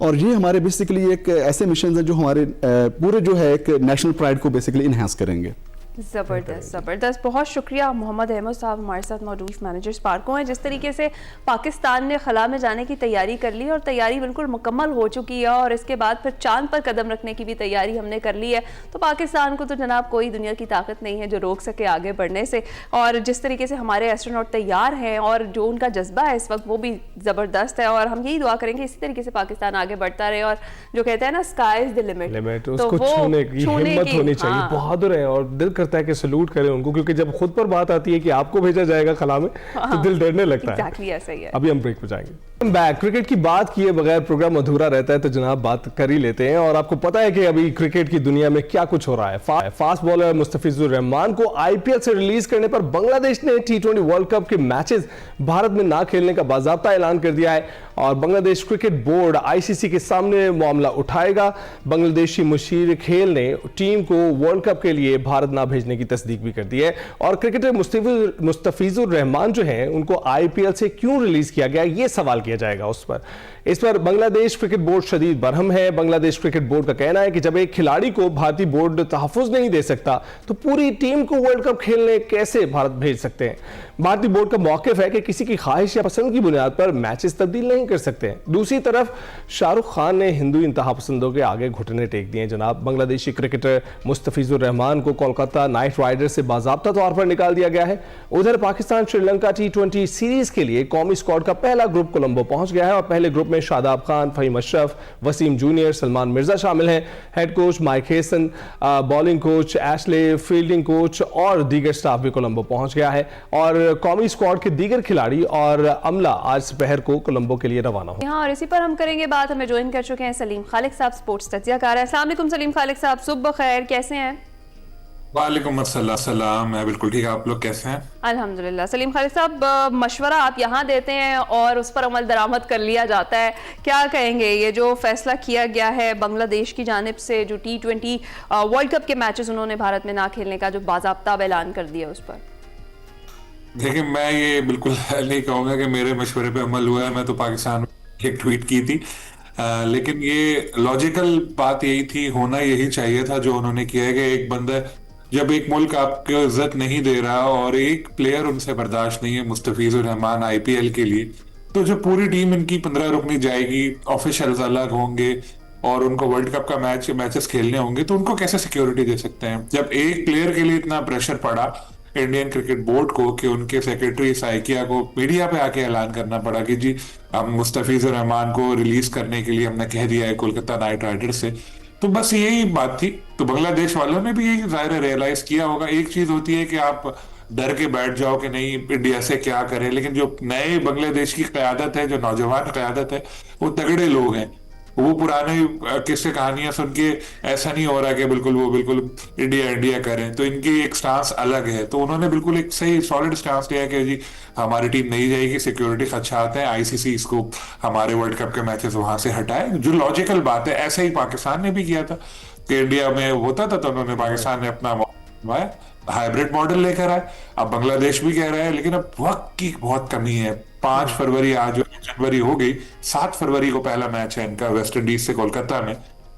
और ये हमारे बेसिकली एक ऐसे मिशन है जो हमारे पूरे जो है एक नेशनल प्राइड को बेसिकली इन्हांस करेंगे। ज़बरदस्त। बहुत शुक्रिया मोहम्मद अहमद साहब हमारे साथ मौजूद मैनेजर स्पार्को हैं। जिस तरीके से पाकिस्तान ने खला में जाने की तैयारी कर ली और तैयारी बिल्कुल मुकम्मल हो चुकी है और इसके बाद फिर चांद पर कदम रखने की भी तैयारी हमने कर ली है, तो पाकिस्तान को तो जनाब कोई दुनिया की ताकत नहीं है जो रोक सके आगे बढ़ने से। और जिस तरीके से हमारे एस्ट्रोनॉट तैयार हैं और जो उनका जज्बा है इस वक्त वो भी ज़बरदस्त है और हम यही दुआ करेंगे इसी तरीके से पाकिस्तान आगे बढ़ता रहे और जो कहते हैं ना स्काई इज द लिमिट, उसको छूने की हिम्मत होनी चाहिए। बहादुर है और दिल करता है कि सलूट करें उनको, क्योंकि जब खुद पर बात आती है कि आपको भेजा जाएगा खला में तो दिल डरने लगता है। एग्जैक्टली ऐसा ही है। अभी हम ब्रेक पे जाएंगे। बैक क्रिकेट की बात किए बगैर प्रोग्राम अधूरा रहता है, तो जनाब बात कर ही लेते हैं। और आपको पता है कि अभी क्रिकेट की दुनिया में क्या कुछ हो रहा है। फास्ट बॉलर मुस्तफिजुर रहमान को आईपीएल से रिलीज करने पर बांग्लादेश ने टी20 वर्ल्ड कप के मैचेस भारत में ना खेलने का बाज़ाब्ता ऐलान कर दिया है और बांग्लादेश क्रिकेट बोर्ड आईसीसी के सामने मामला उठाएगा। बांग्लादेशी मुशीर खेल ने टीम को वर्ल्ड कप के लिए भारत ना भेजने की तस्दीक भी कर दी है और क्रिकेटर मुस्तफिजुर रहमान जो है उनको आईपीएल से क्यों रिलीज किया गया ये सवाल किया जाएगा उस पर। इस पर बांग्लादेश क्रिकेट बोर्ड शदीद बरहम है। बांग्लादेश क्रिकेट बोर्ड का कहना है कि जब एक खिलाड़ी को भारतीय बोर्ड तहफ़्फ़ुज़ नहीं दे सकता तो पूरी टीम को वर्ल्ड कप खेलने कैसे भारत भेज सकते हैं। भारतीय बोर्ड का मौक़िफ़ है कि किसी की ख्वाहिश या पसंद की बुनियाद पर मैचेस तब्दील नहीं कर सकते हैं। दूसरी तरफ शाहरुख खान ने हिंदू इंतहा पसंदों के आगे घुटने टेक दिए। जनाब, बांग्लादेशी क्रिकेटर मुस्तफिजुर रहमान को कोलकाता नाइट राइडर्स से बाज़ाब्ता तौर पर निकाल दिया गया है। उधर पाकिस्तान श्रीलंका टी20 सीरीज के लिए कौमी स्क्वाड का पहला ग्रुप कोलंबो पहुंच गया है और पहले ग्रुप में शादाब खान, फहीम अशरफ, वसीम जूनियर, सलमान मिर्जा शामिल हैं। Head coach Mike Hesson, bowling coach Ashley, fielding coach और दीगर स्टाफ भी कोलंबो पहुंच गया है और कौमी स्क्वाड के दीगर खिलाड़ी और अमला आज दोपहर को कोलंबो के लिए रवाना हो। और इसी पर हम करेंगे बात। हमें ज्वाइन कर चुके हैं सलीम खालिक साहब, स्पोर्ट्स तज्ज़ियाकार हैं। अस्सलाम वालेकुम सलीम खालिक साहब, सुबह खैर, कैसे हैं? वालेकुम अस्सलाम, मैं बिल्कुल ठीक। आप लोग कैसे हैं? अल्हम्दुलिल्लाह। सलीम खालिद साहब, मशवरा आप यहाँ देते हैं और उस पर अमल दरामद कर लिया जाता है, क्या कहेंगे ये जो फैसला किया गया है बांग्लादेश की जानिब से जो टी20 वर्ल्ड कप के मैचेस उन्होंने भारत में ना खेलने का जो बाज़ाब्ता ऐलान कर दिया उस पर? देखिए, मैं ये बिल्कुल नहीं कहूँगा कि मेरे मशवरे पे अमल हुआ है। मैं तो पाकिस्तान एक ट्वीट की थी। लेकिन ये लॉजिकल बात यही थी, होना यही चाहिए था जो उन्होंने किया है कि एक बंदा, जब एक मुल्क आपको इज्जत नहीं दे रहा और एक प्लेयर उनसे बर्दाश्त नहीं है, मुस्तफिजुर रहमान आईपीएल के लिए, तो जो पूरी टीम इनकी 15 रुकनी जाएगी, ऑफिशियल्स अलग होंगे और उनको वर्ल्ड कप का मैचेस खेलने होंगे, तो उनको कैसे सिक्योरिटी दे सकते हैं? जब एक प्लेयर के लिए इतना प्रेशर पड़ा इंडियन क्रिकेट बोर्ड को कि उनके सेक्रेटरी साइकिया को मीडिया पे आके ऐलान करना पड़ा कि जी हम मुस्तफिजुर रहमान को रिलीज करने के लिए हमने कह दिया है कोलकाता नाइट राइडर्स से, तो बस यही बात थी। तो बांग्लादेश वालों ने भी यही जाहिर रियलाइज किया होगा। एक चीज होती है कि आप डर के बैठ जाओ कि नहीं इंडिया से क्या करें, लेकिन जो नए बांग्लादेश की क़यादत है, जो नौजवान क़यादत है, वो तगड़े लोग हैं। वो पुराने किस्से कहानियां सुन के ऐसा नहीं हो रहा कि बिल्कुल वो बिल्कुल इंडिया इंडिया करें, तो इनकी एक स्टांस अलग है। तो उन्होंने बिल्कुल एक सही सॉलिड स्टांस लिया कि जी हमारी टीम नहीं जाएगी, सिक्योरिटी खदशात है, आईसीसी इसको हमारे वर्ल्ड कप के मैचेस वहां से हटाए, जो लॉजिकल बात है। ऐसा ही पाकिस्तान ने भी किया था कि इंडिया में होता था तो उन्होंने पाकिस्तान ने अपना हाइब्रिड मॉडल लेकर आए। अब बांग्लादेश भी कह रहा है, लेकिन अब वक्त की बहुत कमी है। 5 फरवरी, आज जनवरी हो गई, 7 फरवरी को पहला मैच है इनका वेस्ट इंडीज से कोलकाता में।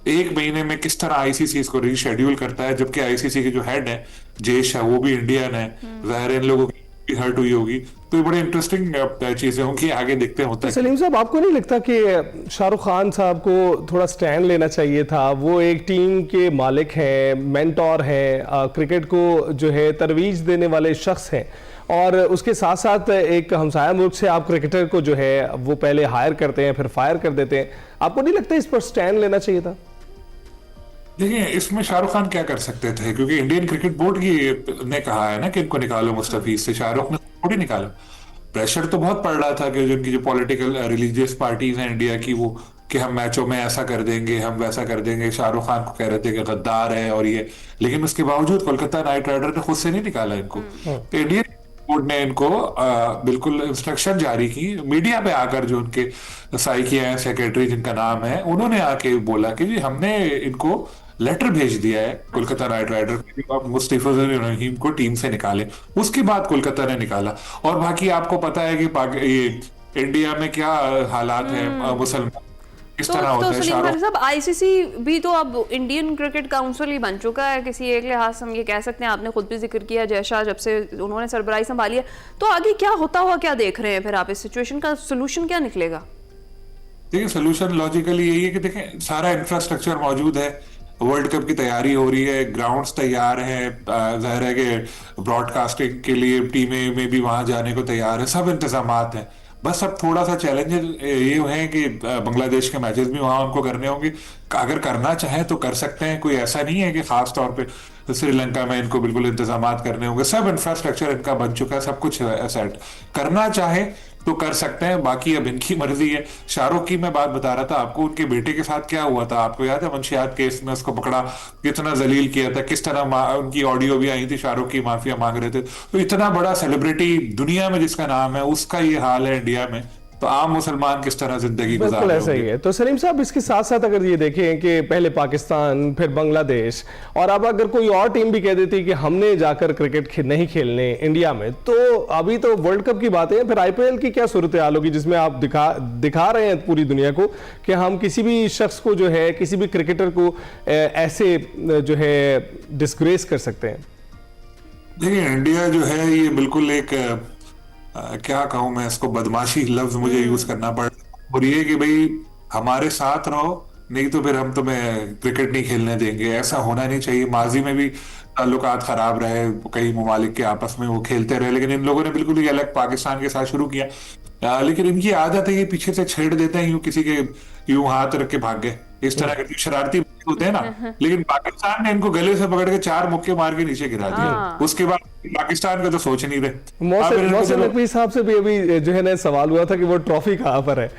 एक महीने में किस तरह आईसीसी इसको रीशेड्यूल करता है, जबकि आईसीसी के जो हेड है जेश है वो भी इंडियन है, जाहिर है इन लोगों की हर्ट हुई होगी। तो ये बड़े इंटरेस्टिंग चीजें होंगी, आगे देखते हैं होता है। सलीम साहब, आपको नहीं लगता कि शाहरुख खान साहब को थोड़ा स्टैंड लेना चाहिए था? वो एक टीम के मालिक हैं, मेंटोर हैं, क्रिकेट को जो है तरवीज देने वाले शख्स हैं, और उसके साथ साथ एक हमसाया मुल्क से आप क्रिकेटर को जो है वो पहले हायर करते हैं फिर फायर कर देते हैं। आपको नहीं लगता इस पर स्टैंड लेना चाहिए था? देखिए, इसमें शाहरुख खान क्या कर सकते थे, क्योंकि इंडियन क्रिकेट बोर्ड की ने कहा है ना कि इनको निकालो मुस्तफीज से। शाहरुख ने थोड़ी निकाला। प्रेशर तो बहुत पड़ रहा था कि जो इनकी जो पॉलिटिकल रिलीजियस पार्टीज हैं इंडिया की, वो कि हम मैचों में ऐसा कर देंगे, हम वैसा कर देंगे। शाहरुख खान को कह रहे थे कि गद्दार है और ये, लेकिन उसके बावजूद कोलकाता नाइट राइडर ने खुद से नहीं निकाला इनको। तो इंडियन बोर्ड ने इनको बिल्कुल इंस्ट्रक्शन जारी की, मीडिया पे आकर जो उनके साइकिया है, सेक्रेटरी जिनका नाम है, उन्होंने आके बोला कि जी हमने इनको लेटर भेज दिया है कोलकाता नाइट राइडर को, आप मुस्तफिजुर रहीम को टीम से निकालें। उसके बाद कोलकाता ने निकाला। और बाकी आपको पता है कि ये इंडिया में क्या हालात है, मुसलमान किस तरह होता है। सलीम खान साहब, आईसीसी भी तो अब इंडियन क्रिकेट काउंसिल ही बन चुका है किसी एक लिहाज से, हम ये कह सकते हैं। आपने खुद भी जिक्र किया जयशाह जब से उन्होंने सरबराही संभाली है, तो आगे क्या होता हुआ क्या देख रहे हैं फिर आप? इस सिचुएशन का सोल्यूशन क्या निकलेगा? देखिए, सोल्यूशन लॉजिकली यही है कि देखें सारा इंफ्रास्ट्रक्चर मौजूद है, वर्ल्ड कप की तैयारी हो रही है, ग्राउंड्स तैयार हैं, जाहिर है कि ब्रॉडकास्टिंग के लिए टीमें में भी वहां जाने को तैयार है, सब इंतजामात हैं। बस अब थोड़ा सा चैलेंज ये है कि बांग्लादेश के मैचेस भी वहां उनको करने होंगे। अगर करना चाहे तो कर सकते हैं, कोई ऐसा नहीं है कि खास तौर पे श्रीलंका में इनको बिल्कुल इंतजामात करने होंगे। सब इंफ्रास्ट्रक्चर इनका बन चुका है, सब कुछ सेट, करना चाहे तो कर सकते हैं, बाकी अब इनकी मर्जी है। शाहरुख की मैं बात बता रहा था आपको, उनके बेटे के साथ क्या हुआ था आपको याद है? मंशियात केस में उसको पकड़ा, कितना जलील किया था, किस तरह उनकी ऑडियो भी आई थी, शाहरुख की माफिया मांग रहे थे। तो इतना बड़ा सेलिब्रिटी दुनिया में जिसका नाम है, उसका ये हाल है इंडिया में, तो आम मुसलमान किस तरह जिंदगी गुजार बिल्कुल रहे ऐसा ही होंगे। है। तो सलीम साहब, इसके साथ साथ अगर ये देखें कि पहले पाकिस्तान, फिर बांग्लादेश, और अब अगर कोई और टीम भी कह देती कि हमने जाकर क्रिकेट नहीं खेलने इंडिया में, तो अभी तो वर्ल्ड कप की बातें हैं, फिर आईपीएल की क्या सूरत हाल होगी जिसमें आप दिखा रहे हैं पूरी दुनिया को कि हम किसी भी शख्स को जो है, किसी भी क्रिकेटर को ऐसे जो है डिस्ग्रेस कर सकते हैं? देखिए, इंडिया जो है ये बिल्कुल एक क्या कहूं मैं इसको, बदमाशी लफ्ज मुझे यूज करना पड़ और ये कि भाई हमारे साथ रहो, नहीं तो फिर हम तुम्हें क्रिकेट नहीं खेलने देंगे। ऐसा होना नहीं चाहिए। माजी में भी ताल्लुकात खराब रहे, कई ममालिक के आपस में वो खेलते रहे, लेकिन इन लोगों ने बिल्कुल ही अलग पाकिस्तान के साथ शुरू किया। लेकिन इनकी आदत है कि पीछे से छेड़ देते हैं, यूं किसी के यूं हाथ रख के भाग गए, इस तरह के शरारती होते हैं ना। लेकिन पाकिस्तान ने इनको गले से पकड़ के 4 मुक्के मार के नीचे गिरा दिया। उसके बाद पाकिस्तान का तो सोच नहीं रहे। मोहसिन नकवी साहब से भी अभी जो है ना सवाल हुआ था कि वो ट्रॉफी कहां पर है।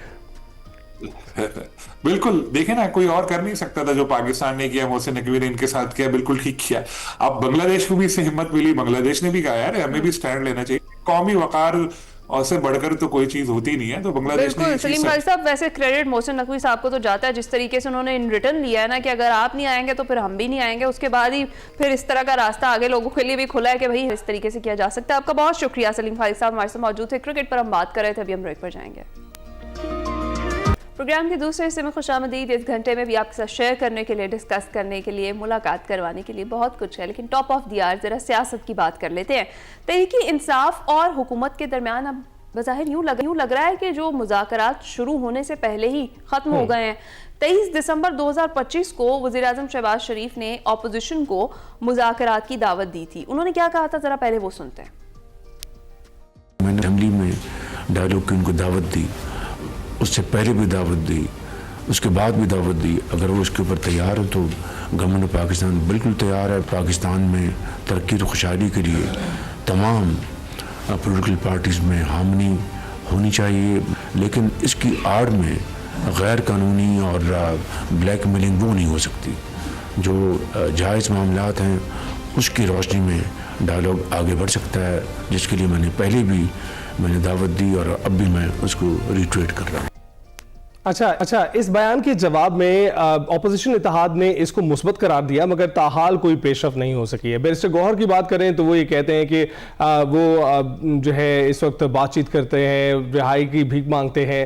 बिल्कुल, देखे ना, कोई और कर नहीं सकता था जो पाकिस्तान ने किया, मोहसिन नकवी ने इनके साथ किया, बिल्कुल ठीक किया। अब बांग्लादेश को भी इससे हिम्मत मिली, बांग्लादेश ने भी कहा यार हमें भी स्टैंड लेना चाहिए, कौमी वकार और से बढ़कर तो कोई चीज होती नहीं है। तो बांग्लादेश ने सलीम भाई साहब, वैसे क्रेडिट मोहसिन नकवी साहब को तो जाता है, जिस तरीके से उन्होंने इन रिटर्न लिया है ना कि अगर आप नहीं आएंगे तो फिर हम भी नहीं आएंगे। उसके बाद ही फिर इस तरह का रास्ता आगे लोगों के लिए भी खुला है कि भाई इस तरीके से किया जा सकता है। आपका बहुत शुक्रिया सलीम भाई साहब, हमारे साथ मौजूद थे। क्रिकेट पर हम बात कर रहे थे, अभी हम ब्रेक पर जाएंगे। प्रोग्राम के दूसरे हिस्से में खुशामदीद। इस घंटे में भी आपके साथ शेयर करने के लिए, डिस्कस करने के लिए, मुलाकात करवाने के लिए बहुत कुछ है, लेकिन टॉप ऑफ द आवर जरा सियासत की बात कर लेते हैं। तहरीक इंसाफ और हुकूमत के दरमियान अब बज़ाहिर यूं लग रहा है कि जो मुज़ाकरात शुरू होने से पहले ही ख़त्म हो गए हैं। 23 दिसंबर 2025 को वज़ीर-ए-आज़म शहबाज शरीफ ने ऑपोजिशन को मुज़ाकरात की दावत दी थी। उन्होंने क्या कहा था, जरा पहले वो सुनते हैं। मैंने असेंबली में डायलॉग की उनको दावत दी, उससे पहले भी दावत दी, उसके बाद भी दावत दी। अगर वो उसके ऊपर तैयार हो तो गवर्नमेंट ऑफ पाकिस्तान बिल्कुल तैयार है। पाकिस्तान में तरक्की और खुशहाली के लिए तमाम पॉलिटिकल पार्टीज़ में हामनी होनी चाहिए, लेकिन इसकी आड़ में गैर कानूनी और ब्लैक मेलिंग वो नहीं हो सकती। जो जायज़ मामलात हैं उसकी रोशनी में डायलॉग आगे बढ़ सकता है, जिसके लिए मैंने दावत दी और अब भी मैं उसको रिट्वीट कर रहा हूँ। अच्छा, इस बयान के जवाब में ऑपोजिशन इत्तेहाद ने इसको मुस्बत करार दिया, मगर ताहाल कोई पेशरफ नहीं हो सकी है। बैरिस्टर गौहर की बात करें तो वो ये कहते हैं कि वो जो है इस वक्त बातचीत करते हैं, रिहाई की भीख मांगते हैं।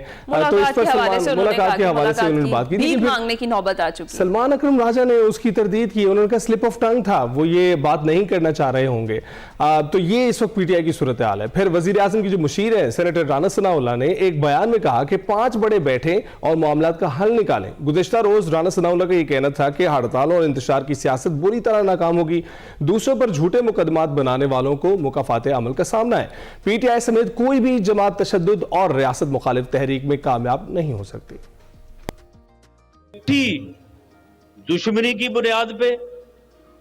तो इस पर मुलाकात के हवाले से उन्होंने बात की, भीख मांगने की नौबत आ चुकी है। सलमान अकरम राजा ने उसकी तरदीद की, उन्होंने कहा स्लिप ऑफ टंग था, वो ये बात नहीं करना चाह रहे होंगे। तो ये इस वक्त पीटीआई की सूरत हाल है। फिर वजीर आजम की जो मुशीर है सेनेटर राना सनाउल्लाह ने एक बयान में कहा कि 5 बड़े बैठे और मामलात का हल निकालें। गुज़िश्ता रोज राना सनाउल्लाह का यह कहना था कि हड़ताल और इंतशार की सियासत बुरी तरह नाकाम होगी, दूसरों पर झूठे मुकदमात बनाने वालों को मुकाफात अमल का सामना है। पीटीआई समेत कोई भी जमात तशद्दुद और रियासत मुखालिफ तहरीक में कामयाब नहीं हो सकती। दुश्मनी की बुनियाद पे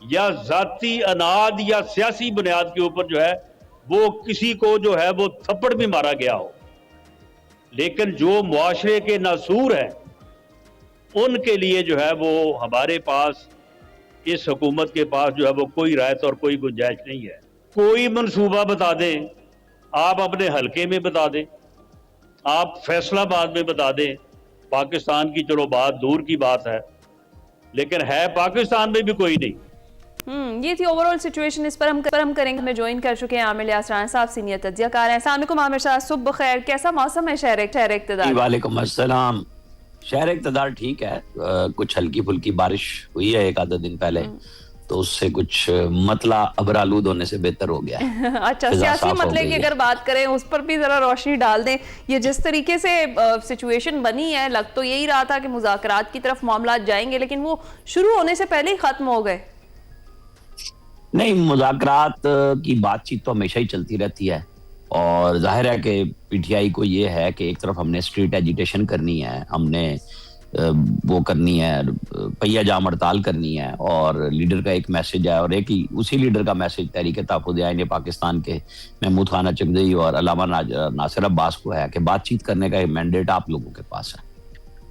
या जाती अनाद या सियासी बुनियाद के ऊपर जो है वो किसी को जो है वो थप्पड़ भी मारा गया हो, लेकिन जो मुआशरे के नासूर हैं उनके लिए जो है वो हमारे पास, इस हुकूमत के पास जो है वो कोई रायत और कोई गुंजाइश नहीं है। कोई मंसूबा बता दें, आप अपने हलके में बता दें, आप फैसलाबाद में बता दें, पाकिस्तान की चलो बात दूर की बात है, लेकिन है पाकिस्तान में भी कोई नहीं। ये थी ओवरऑल सिचुएशन। इस पर हम करेंगे। हमें ज्वाइन कर चुके हैं आमिर लियास राना साहब, सीनियर तज्जियाकार हैं। अस्सलाम वालेकुम आमिर साहब, सुबह खैर। कैसा मौसम है शहर इक़्तिदार? वालेकुम अस्सलाम। शहर इक़्तिदार ठीक है, कुछ हल्की फुल्की बारिश हुई है एक आधा दिन पहले, तो उससे कुछ मतला अबरालूद होने से बेहतर हो गया है। अच्छा, सियासी मतले की अगर बात करें उस पर भी जरा रोशनी डाल दें। ये जिस तरीके से सिचुएशन बनी है, लग तो यही रहा था कि मुज़ाकरात की तरफ मामला जाएंगे, लेकिन वो शुरू होने से पहले ही खत्म हो गए। नहीं, मुज़ाकरात की बातचीत तो हमेशा ही चलती रहती है, और जाहिर है कि पीटीआई को ये है कि एक तरफ हमने स्ट्रीट एजिटेशन करनी है, हमने वो करनी है, पहिया जाम हड़ताल करनी है, और लीडर का एक मैसेज है, और एक ही उसी लीडर का मैसेज तहरीक तहफ़्फ़ुज़ आईन पाकिस्तान के महमूद खान अचकज़ई और अल्लामा नासिर अब्बास को है कि बातचीत करने का मैंडेट आप लोगों के पास है।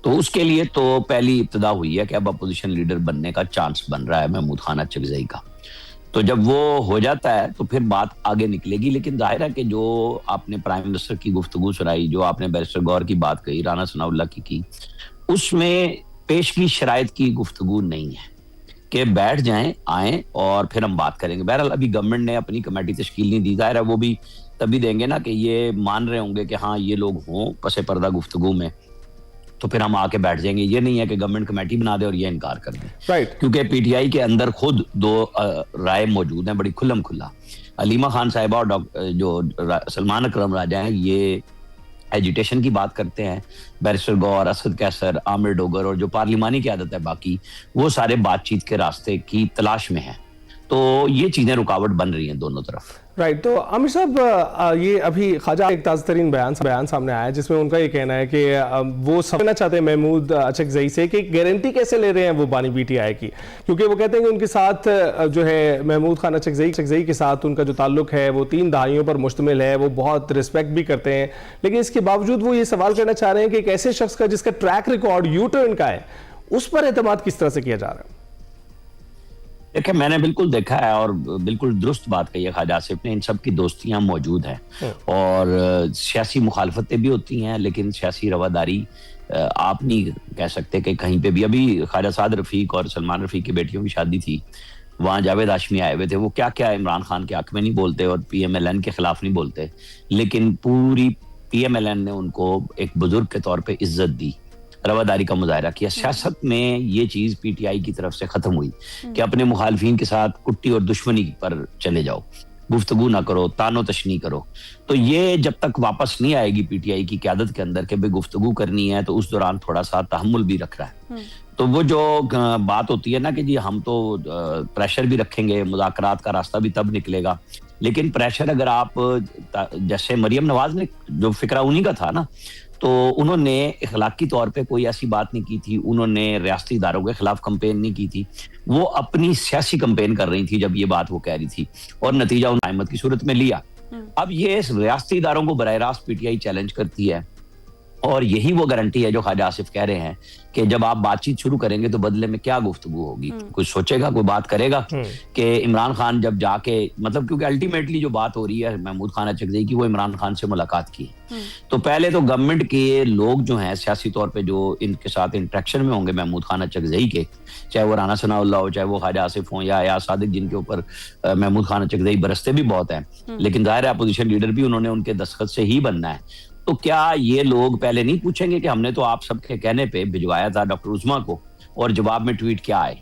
तो उसके लिए तो पहली इब्तिदा हुई है कि अब अपोजिशन लीडर बनने का चांस बन रहा है महमूद खान अचकज़ई का। तो जब वो हो जाता है तो फिर बात आगे निकलेगी। लेकिन जाहिर है कि जो आपने प्राइम मिनिस्टर की गुफ्तगू सुनाई, जो आपने बैरिस्टर गौहर की बात कही, राना सनाउल्लाह की, उसमें पेश की शराइत की गुफ्तगू नहीं है कि बैठ जाएं, आएं और फिर हम बात करेंगे। बहरहाल अभी गवर्नमेंट ने अपनी कमेटी तश्कील नहीं दी, जाहिर है वो भी तभी देंगे ना कि ये मान रहे होंगे कि हाँ ये लोग हों पसे पर्दा गुफ्तगू में, तो फिर हम आके बैठ जाएंगे। ये नहीं है कि गवर्नमेंट कमेटी बना दे और ये इनकार कर दे, राइट। क्योंकि पीटीआई के अंदर खुद 2 राय मौजूद हैं, बड़ी खुल्लम खुल्ला। अलीमा खान साहिबा और जो सलमान अकरम राजा हैं, ये एजुटेशन की बात करते हैं। बैरिस्टर गौहर, असद कैसर, आमिर डोगर और जो पार्लिमानी क़यादत है बाकी, वो सारे बातचीत के रास्ते की तलाश में हैं। तो ये चीजें रुकावट बन रही हैं दोनों तरफ। राइट। तो आमिर साहब, ये अभी ख्वाजा एक ताज़ा तरीन बयान सामने आया है जिसमें उनका ये कहना है कि वो समझना चाहते हैं महमूद अचकज़ई से कि गारंटी कैसे ले रहे हैं वो बानी पीटीआई की, क्योंकि वो कहते हैं कि उनके साथ जो है महमूद खान अचकज़ई के साथ उनका जो ताल्लुक है वो 3 दहाइयों पर मुश्तमिल है, वो बहुत रिस्पेक्ट भी करते हैं, लेकिन इसके बावजूद वो ये सवाल करना चाह रहे हैं कि एक ऐसे शख्स का जिसका ट्रैक रिकॉर्ड यू टर्न का है, उस पर एतमाद किस तरह से किया जा रहा है? देखिए, मैंने बिल्कुल देखा है और बिल्कुल दुरुस्त बात कही है ख्वाजा आसिफ ने। इन सब की दोस्तियां मौजूद हैं और सियासी मुखालफतें भी होती हैं, लेकिन सियासी रवादारी आप नहीं कह सकते कि कहीं पे भी। अभी ख्वाजा साद रफीक और सलमान रफीक की बेटियों की शादी थी, वहाँ जावेद हाशमी आए हुए थे। वो क्या क्या इमरान खान के हक में नहीं बोलते और PMLN के खिलाफ नहीं बोलते, लेकिन पूरी PMLN ने उनको एक बुजुर्ग के तौर पर इज्जत दी। रवादारी का मुजाहरा किया। सियासत में ये चीज पीटीआई की तरफ से खत्म हुई कि अपने मुखालफिन के साथ कुट्टी और दुश्मनी पर चले जाओ, गुफ्तगू ना करो, तानो तशनी करो। तो ये जब तक वापस नहीं आएगी पीटीआई की क़यादत के अंदर कि भाई गुफ्तगू करनी है, तो उस दौरान थोड़ा सा तहम्मुल भी रख रहा है। तो वो जो बात होती है ना कि जी हम तो प्रेशर भी रखेंगे, मुज़ाकरात का रास्ता भी तब निकलेगा, लेकिन प्रेशर अगर आप जैसे मरियम नवाज ने जो फिक्रा उन्हीं का था ना, तो उन्होंने इखलाकी तौर पे कोई ऐसी बात नहीं की थी, उन्होंने रियासती इदारों के खिलाफ कंपेन नहीं की थी, वो अपनी सियासी कंपेन कर रही थी जब ये बात वो कह रही थी, और नतीजा उन अहमद की सूरत में लिया। अब ये रियासती इदारों को बराह रास्त पीटीआई चैलेंज करती है, और यही वो गारंटी है जो ख्वाजा आसिफ कह रहे हैं कि जब आप बातचीत शुरू करेंगे तो बदले में क्या गुफ्तगू होगी, कुछ सोचेगा, कोई बात करेगा कि इमरान खान जब जाके, मतलब क्योंकि अल्टीमेटली जो बात हो रही है महमूद खान अचकज़ई की, वो इमरान खान से मुलाकात की। तो पहले तो गवर्नमेंट के लोग जो हैं सियासी तौर पे जो इनके साथ इंटरेक्शन में होंगे महमूद खान अचकज़ई के, चाहे वो राना सनाउल्लाह हो, चाहे वो ख्वाजा आसिफ हो, या अयाज सादिक जिनके ऊपर महमूद खान अचकज़ई बरसते भी बहुत हैं, लेकिन जाहिर है अपोजिशन लीडर भी उन्होंने उनके दस्तखत से ही बनना है। तो क्या ये लोग पहले नहीं पूछेंगे कि हमने तो आप सबके कहने पे भिजवाया था डॉक्टर उस्मा को, और जवाब में ट्वीट क्या आए,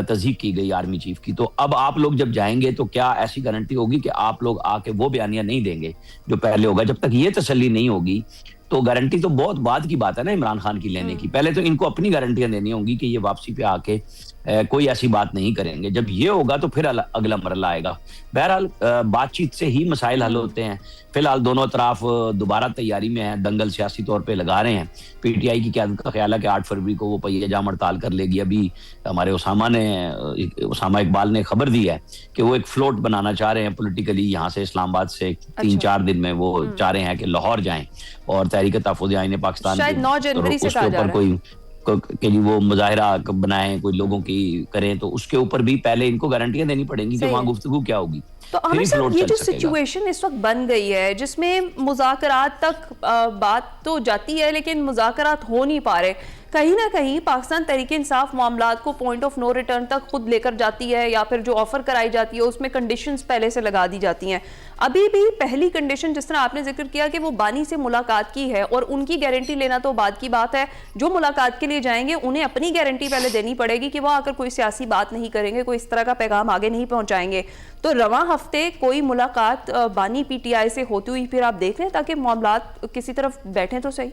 तस्दीक की गई आर्मी चीफ की। तो अब आप लोग जब जाएंगे तो क्या ऐसी गारंटी होगी कि आप लोग आके वो बयानिया नहीं देंगे जो पहले होगा? जब तक ये तसल्ली नहीं होगी तो गारंटी तो बहुत बाद की बात है ना इमरान खान की लेने की। पहले तो इनको अपनी गारंटियां देनी होंगी कि ये वापसी पे आके कोई ऐसी बात नहीं करेंगे। जब ये होगा तो फिर अगला मरला आएगा। बहरहाल बातचीत से ही मसाइल हल होते हैं। फिलहाल दोनों तरफ दोबारा तैयारी में है, दंगल सियासी तौर पे लगा रहे हैं। पीटीआई की क़यादत का ख्याल है कि 8 फरवरी को वो पहिया जाम हड़ताल कर लेगी। अभी हमारे उसामा इकबाल ने खबर दी है कि वो एक फ्लोट बनाना चाह रहे हैं पॉलिटिकली, यहाँ से इस्लामाबाद से 3-4 दिन में वो चाह रहे हैं कि लाहौर जाएं और तहरीक तहफ़्फ़ुज़ आईन पाकिस्तान शायद 9 जनवरी से कहा जा रहा है कि वो मुजाहिरा बनाएं, कोई लोगों की करें, तो उसके ऊपर भी पहले इनको गारंटियां देनी पड़ेंगी कि वहाँ गुफ्तगू क्या होगी। तो आमिर साहब, ये जो सिचुएशन इस वक्त बन गई है जिसमें मुज़ाकरात तक बात तो जाती है लेकिन मुज़ाकरात हो नहीं पा रहे, कहीं ना कहीं पाकिस्तान तहरीक-ए-इंसाफ मामलात को पॉइंट ऑफ नो रिटर्न तक खुद लेकर जाती है, या फिर जो ऑफर कराई जाती है उसमें कंडीशंस पहले से लगा दी जाती हैं। अभी भी पहली कंडीशन जिस तरह आपने जिक्र किया कि वो बानी से मुलाकात की है, और उनकी गारंटी लेना तो बाद की बात है। जो मुलाकात के लिए जाएंगे उन्हें अपनी गारंटी पहले देनी पड़ेगी कि वो आकर कोई सियासी बात नहीं करेंगे, कोई इस तरह का पैगाम आगे नहीं पहुंचाएंगे। तो रवां हफ्ते कोई मुलाकात बानी पीटीआई से होती हुई फिर आप देख लें, ताकि मामलात किसी तरफ बैठे तो सही।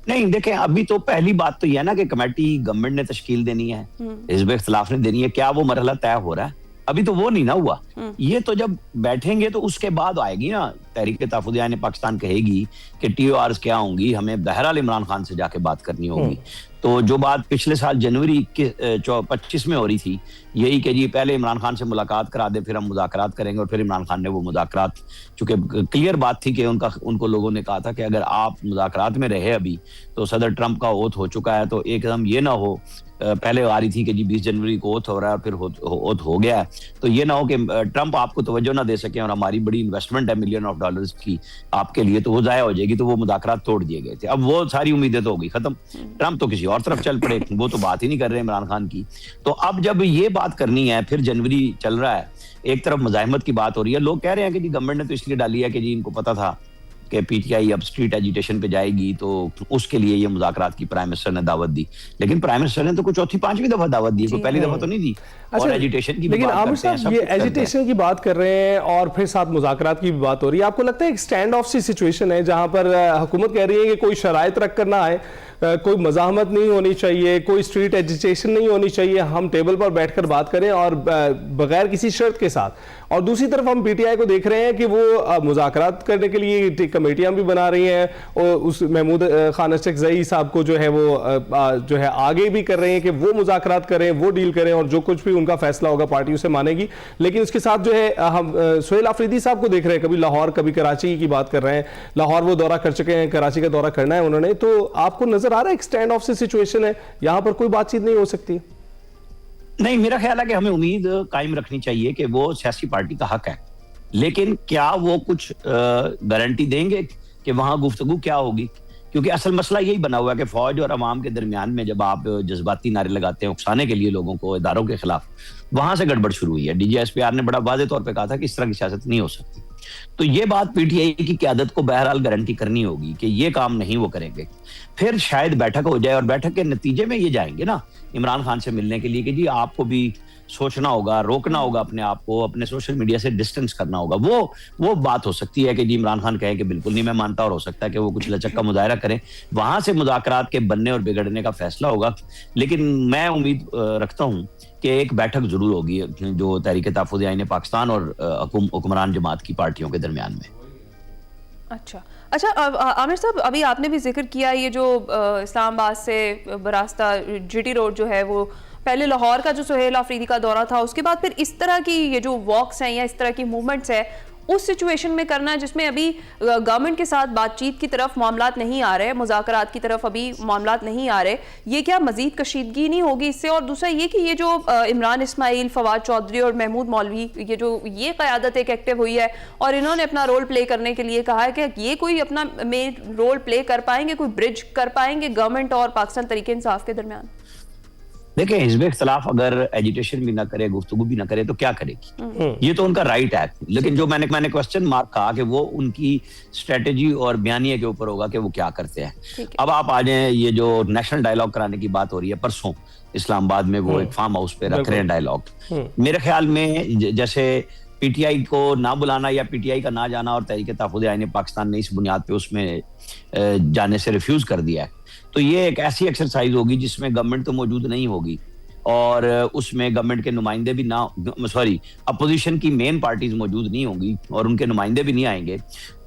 नहीं, देखें, अभी तो पहली बात तो यह है ना कि कमेटी गवर्नमेंट ने तश्कील देनी है, हिज़्ब इख्तिलाफ ने देनी है। क्या वो मरहला तय हो रहा है? अभी तो वो नहीं ना हुआ। ये तो जब बैठेंगे तो उसके बाद आएगी ना। तहरीक तहफ़्फ़ुज़ आईन पाकिस्तान कहेगी कि TORs क्या होंगी, हमें बहरहाल इमरान खान से जाके बात करनी होगी। तो जो बात पिछले साल जनवरी 25 में हो रही थी, यही कि जी पहले इमरान खान से मुलाकात करा दे, फिर हम मुज़ाकरात करेंगे, और फिर इमरान खान ने वो मुज़ाकरात, चूंकि क्लियर बात थी कि उनको लोगों ने कहा था कि अगर आप मुज़ाकरात में रहे अभी तो सदर ट्रंप का ओथ हो चुका है, तो एकदम ये ना हो, पहले आ रही थी कि जी 20 जनवरी को ओथ हो रहा है, फिर ओथ हो गया है, तो ये ना हो कि ट्रंप आपको तवज्जो ना दे सके और हमारी बड़ी इन्वेस्टमेंट है $मिलियन ऑफ डॉलर्स की आपके लिए, तो वो ज़ाया हो जाएगी। तो वो मुज़ाकरात तोड़ दिए गए थे। अब वो सारी उम्मीदें तो हो गई खत्म। ट्रंप तो किसी और तरफ चल पड़े, वो तो बात ही नहीं कर रहे इमरान खान की। तो अब जब ये बात करनी है, फिर जनवरी चल रहा है, एक तरफ मुजाहिमत की बात हो रही है। लोग कह रहे हैं कि जी गवर्नमेंट ने तो इसलिए डाली है कि जी इनको पता था कि पीटीआई अब स्ट्रीट एजिटेशन पे जाएगी, तो उसके लिए ये मुज़ाकरात की प्राइम मिनिस्टर ने दावत दी। लेकिन प्राइम मिनिस्टर ने तो कुछ चौथी 5वीं दफा दावत दी, कोई पहली दफा तो नहीं दी। और एजिटेशन की लेकिन आमिर साहब, ये एजिटेशन की बात कर रहे हैं और फिर साथ मुज़ाकरात की भी बात हो रही है। आपको लगता है एक स्टैंड ऑफ सी सिचुएशन है जहां पर हुकूमत कह रही है कि कोई शराइत रख कर ना आए, कोई मज़ाहमत नहीं होनी चाहिए, कोई स्ट्रीट एजिटेशन नहीं होनी चाहिए, हम टेबल पर बैठकर बात करें और बगैर किसी शर्त के साथ, और दूसरी तरफ हम पीटीआई को देख रहे हैं कि वो मुज़ाकरात करने के लिए कमेटियां भी बना रही हैं, और उस महमूद खान अचकज़ई साहब को जो है वो जो है आगे भी कर रहे हैं कि वो मुज़ाकरात करें, वो डील करें, और जो कुछ भी उनका फैसला होगा पार्टी उसे मानेगी। लेकिन उसके साथ जो है हम सुहेल आफरीदी साहब को देख रहे हैं, कभी लाहौर कभी कराची की बात कर रहे हैं। लाहौर वो दौरा कर चुके हैं, कराची का दौरा करना है उन्होंने। तो आपको नजर आ रहा है एक स्टैंड ऑफ सी सिचुएशन है, यहां पर कोई बातचीत नहीं हो सकती? नहीं, मेरा ख्याल है कि हमें उम्मीद कायम रखनी चाहिए कि वो सियासी पार्टी का हक है, लेकिन क्या वो कुछ गारंटी देंगे कि वहां गुफ्तगू क्या होगी? क्योंकि असल मसला यही बना हुआ है कि फौज और अवाम के दरमियान में जब आप जज्बाती नारे लगाते हैं उकसाने के लिए लोगों को इदारों के खिलाफ, वहां से गड़बड़ शुरू हुई है। DGSPR ने बड़ा वाज़ेह तौर पे कहा था कि इस तरह की सियासत नहीं हो सकती। तो ये बात पीटीआई की क़यादत को बहरहाल गारंटी करनी होगी कि ये काम नहीं वो करेंगे। फिर शायद बैठक हो जाए और बैठक के नतीजे में ये जाएंगे ना इमरान खान से मिलने के लिए कि जी आपको भी सोचना होगा, रोकना होगा अपने आप को, अपने सोशल मीडिया से डिस्टेंस करना होगा। वो बात हो सकती है कि जी इमरान खान कहे कि बिल्कुल नहीं मैं मानता, और हो सकता है कि वो कुछ लचक का मुजाहरा करें, वहां से मुज़ाकरात के बनने और बिगड़ने का फैसला होगा। लेकिन मैं उम्मीद रखता हूं कि एक बैठक जरूर होगी जो तहरीक तहफ़्फ़ुज़ आईन पाकिस्तान और हुक्मरान जमात की पार्टियों के दरमियान में। अच्छा आमिर साहब, अभी आपने भी जिक्र किया ये जो इस्लामाबाद से बरास्ता जीटी रोड जो है, वो पहले लाहौर का जो सुहेल आफरीदी का दौरा था, उसके बाद फिर इस तरह की ये जो वॉक्स हैं या इस तरह की मूवमेंट्स है उस सिचुएशन में करना जिसमें अभी गवर्नमेंट के साथ बातचीत की तरफ मामलात नहीं आ रहे, मुज़ाकरात की तरफ अभी मामलात नहीं आ रहे, ये क्या मजीद कशीदगी नहीं होगी इससे? और दूसरा ये कि ये जो इमरान इस्माइल, फवाद चौधरी और महमूद मौलवी ये क़यादत एक एक्टिव हुई है और इन्होंने अपना रोल प्ले करने के लिए कहा है कि ये कोई अपना मेन रोल प्ले कर पाएंगे, कोई ब्रिज कर पाएंगे गवर्नमेंट और पाकिस्तान तहरीक इंसाफ के दरमियान? देखिए, हिज़्ब इख्तिलाफ अगर एजिटेशन भी ना करे, गुफ्तगू भी ना करे तो क्या करेगी? ये तो उनका राइट है। लेकिन जो मैंने क्वेश्चन मार्क कहा कि वो उनकी स्ट्रेटेजी और बयानिए के ऊपर होगा कि वो क्या करते हैं। अब आप आ जाए, ये जो नेशनल डायलॉग कराने की बात हो रही है, परसों इस्लामाबाद में वो एक फार्म हाउस पे रख रहे हैं डायलॉग। मेरे ख्याल में जैसे पीटीआई को ना बुलाना या पीटीआई का ना जाना और तहरीक तहफ़्फ़ुज़ आईन पाकिस्तान ने इस बुनियाद पे उसमें जाने से रिफ्यूज कर दिया है, तो ये एक ऐसी एक्सरसाइज होगी जिसमें गवर्नमेंट तो मौजूद नहीं होगी और उसमें गवर्नमेंट के नुमाइंदे भी ना, सॉरी, अपोजिशन की मेन पार्टीज मौजूद नहीं होंगी और उनके नुमाइंदे भी नहीं आएंगे।